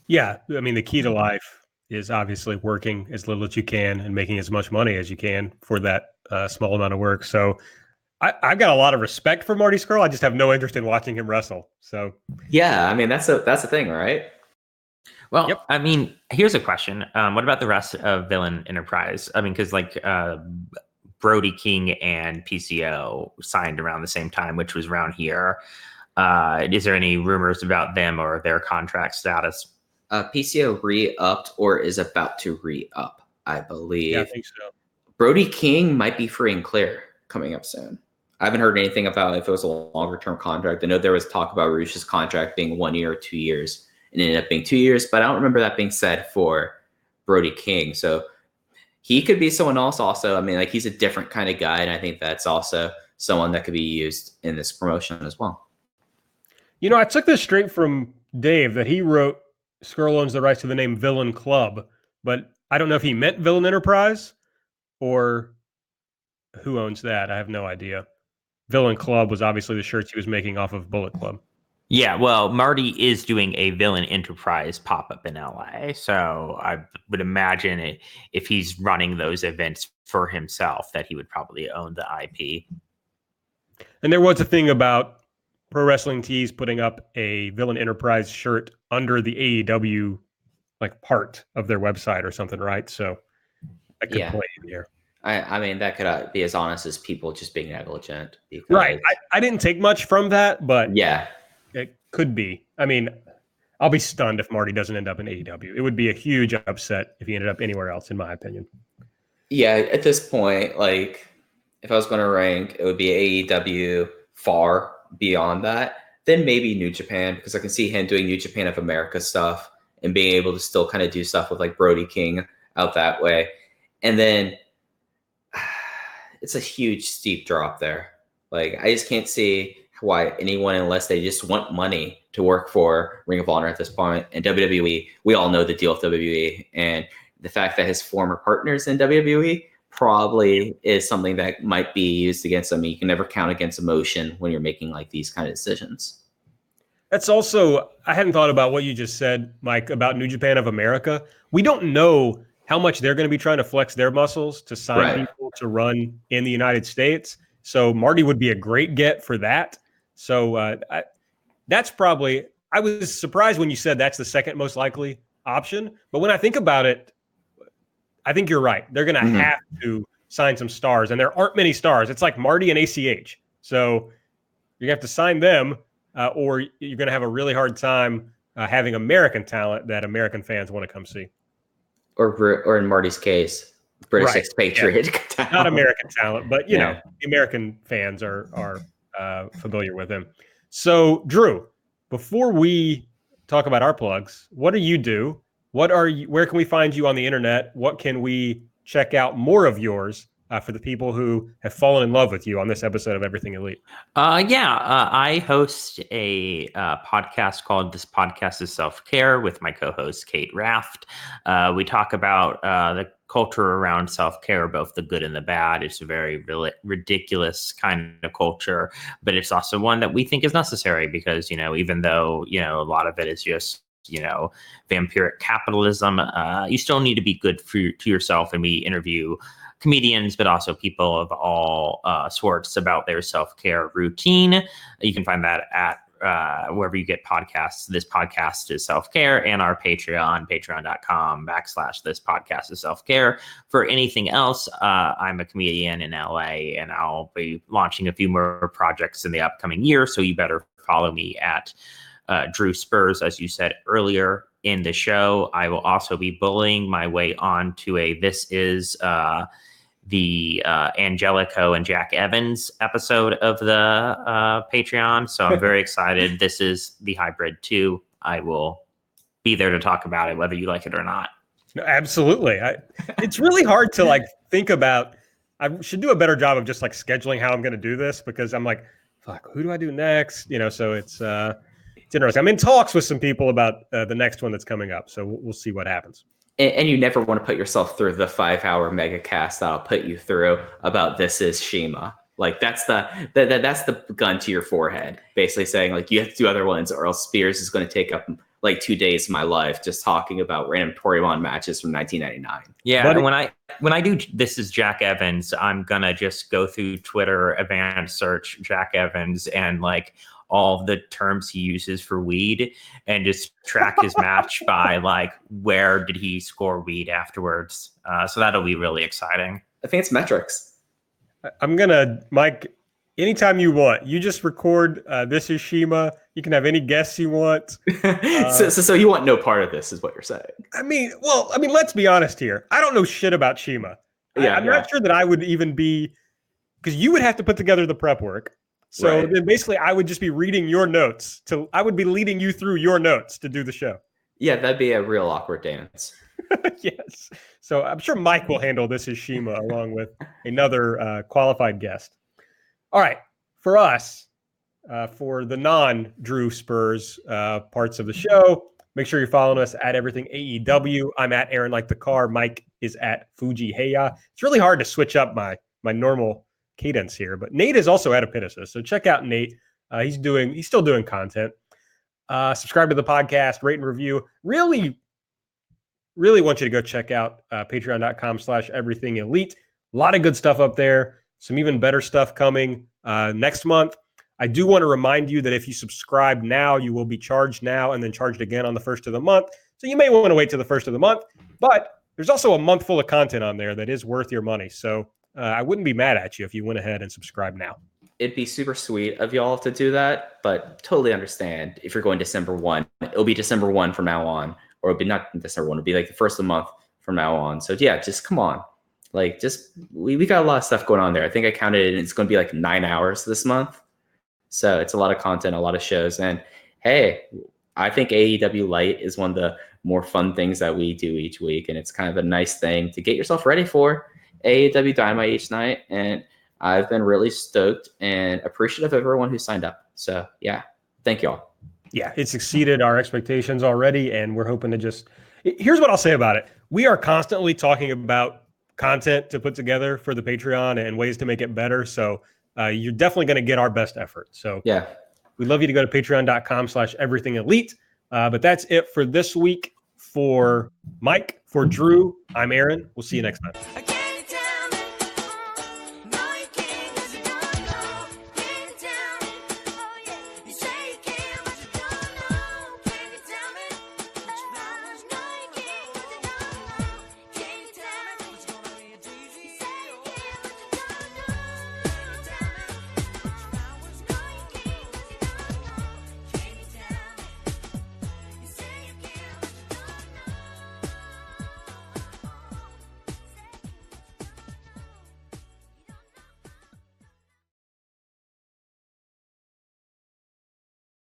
Yeah, I mean, the key to life is obviously working as little as you can and making as much money as you can for that small amount of work. So I've got a lot of respect for Marty Scurll. I just have no interest in watching him wrestle. So yeah, I mean, that's the thing, right? Well, yep. I mean, here's a question. What about the rest of Villain Enterprise? I mean, because like Brody King and PCO signed around the same time, which was around here. Is there any rumors about them or their contract status? PCO re-upped or is about to re-up, I believe. Yeah, I think so. Brody King might be free and clear coming up soon. I haven't heard anything about if it was a longer-term contract. I know there was talk about Rush's contract being 1 year or 2 years. It ended up being 2 years, but I don't remember that being said for Brody King. So he could be someone else also. I mean, like, he's a different kind of guy, and I think that's also someone that could be used in this promotion as well. I took this straight from Dave that he wrote Scurll owns the rights to the name Villain Club, but I don't know if he meant Villain Enterprise or who owns that. I have no idea. Villain Club was obviously the shirts he was making off of Bullet Club. Yeah, well, Marty is doing a Villain Enterprise pop-up in LA, so I would imagine if he's running those events for himself that he would probably own the IP. And there was a thing about Pro Wrestling Tees putting up a Villain Enterprise shirt under the AEW like part of their website or something, right? So that could play in here. I mean, that could be as honest as people just being negligent. Because, right. I didn't take much from that, but yeah, it could be. I mean, I'll be stunned if Marty doesn't end up in AEW. It would be a huge upset if he ended up anywhere else, in my opinion. Yeah, at this point, like, if I was going to rank, it would be AEW far beyond that, then maybe New Japan, because I can see him doing New Japan of America stuff and being able to still kind of do stuff with like Brody King out that way. And then it's a huge steep drop there. Like, I just can't see why anyone, unless they just want money, to work for Ring of Honor at this point. And WWE, we all know the deal with WWE, and the fact that his former partners in WWE probably is something that might be used against him. You can never count against emotion when you're making like these kind of decisions. That's also, I hadn't thought about what you just said, Mike, about New Japan of America. We don't know how much they're going to be trying to flex their muscles to sign people to run in the United States. So Marty would be a great get for that. So that's probably, I was surprised when you said that's the second most likely option. But when I think about it, I think you're right. They're going to have to sign some stars, and there aren't many stars. It's like Marty and ACH. So you have to sign them, or you're going to have a really hard time having American talent that American fans want to come see. Or in Marty's case, British expatriate talent. Not American talent, but you know, the American fans are familiar with him. So, Drew, before we talk about our plugs, what do you do? Where can we find you on the internet? What can we check out more of yours for the people who have fallen in love with you on this episode of Everything Elite? I host a podcast called This Podcast is Self-Care with my co-host Kate Raft. We talk about the culture around self-care, both the good and the bad. It's a very ridiculous kind of culture, but it's also one that we think is necessary because, even though, a lot of it is just, vampiric capitalism, you still need to be good to yourself. And we interview comedians, but also people of all sorts about their self-care routine. You can find that at wherever you get podcasts. This podcast is self-care, and our Patreon, patreon.com/this podcast is self-care. For anything else, I'm a comedian in LA, and I'll be launching a few more projects in the upcoming year. So you better follow me at Drew Spurs, as you said earlier in the show. I will also be bullying my way on to a This Is the Angelico and Jack Evans episode of the Patreon. So I'm very excited. This is the hybrid too. I will be there to talk about it, whether you like it or not. No, absolutely. It's really hard to think about. I should do a better job of just scheduling how I'm going to do this, because I'm like, fuck, who do I do next? So it's interesting. I'm in talks with some people about the next one that's coming up. So we'll see what happens. And you never want to put yourself through the 5-hour mega cast that I'll put you through about This Is Shima. That's the gun to your forehead, basically saying you have to do other ones, or else Spears is going to take up 2 days of my life just talking about random Toryumon matches from 1999. Yeah, but when I do This Is Jack Evans, I'm gonna just go through Twitter, advanced search Jack Evans, and all the terms he uses for weed, and just track his match by where did he score weed afterwards. So that'll be really exciting. I think it's metrics. I'm gonna, Mike, anytime you want, you just record This Is Shima. You can have any guests you want. So you want no part of this, is what you're saying. I mean, let's be honest here. I don't know shit about Shima. I'm not sure that I would even be, because you would have to put together the prep work. So then basically I would just be reading your notes. I would be leading you through your notes to do the show. Yeah, that'd be a real awkward dance. Yes. So I'm sure Mike will handle This Is Shima along with another qualified guest. All right. For us, for the non-Drew Spurs parts of the show, make sure you're following us at Everything AEW. I'm at Aaron Like the Car. Mike is at Fuji Heya. It's really hard to switch up my normal cadence here, but Nate is also at Epitasis. So check out Nate. He's still doing content. Subscribe to the podcast, rate and review. Really, really want you to go check out patreon.com/everything elite. A lot of good stuff up there. Some even better stuff coming next month. I do want to remind you that if you subscribe now, you will be charged now and then charged again on the first of the month. So you may want to wait till the first of the month, but there's also a month full of content on there that is worth your money. So I wouldn't be mad at you if you went ahead and subscribed now. It'd be super sweet of y'all to do that, but totally understand if you're going December 1. It'll be December 1 from now on, or it'll be not December 1. It'll be the first of the month from now on. So yeah, just come on. We got a lot of stuff going on there. I think I counted it, and it's going to be 9 hours this month. So it's a lot of content, a lot of shows. And hey, I think AEW Light is one of the more fun things that we do each week. And it's kind of a nice thing to get yourself ready for AEW Dynamite each night. And I've been really stoked and appreciative of everyone who signed up. So yeah, thank y'all. Yeah, it's exceeded our expectations already. And we're hoping to here's what I'll say about it. We are constantly talking about content to put together for the Patreon and ways to make it better. So you're definitely going to get our best effort. So yeah, we'd love you to go to patreon.com/everything elite. But that's it for this week. For Mike, for Drew, I'm Aaron. We'll see you next time.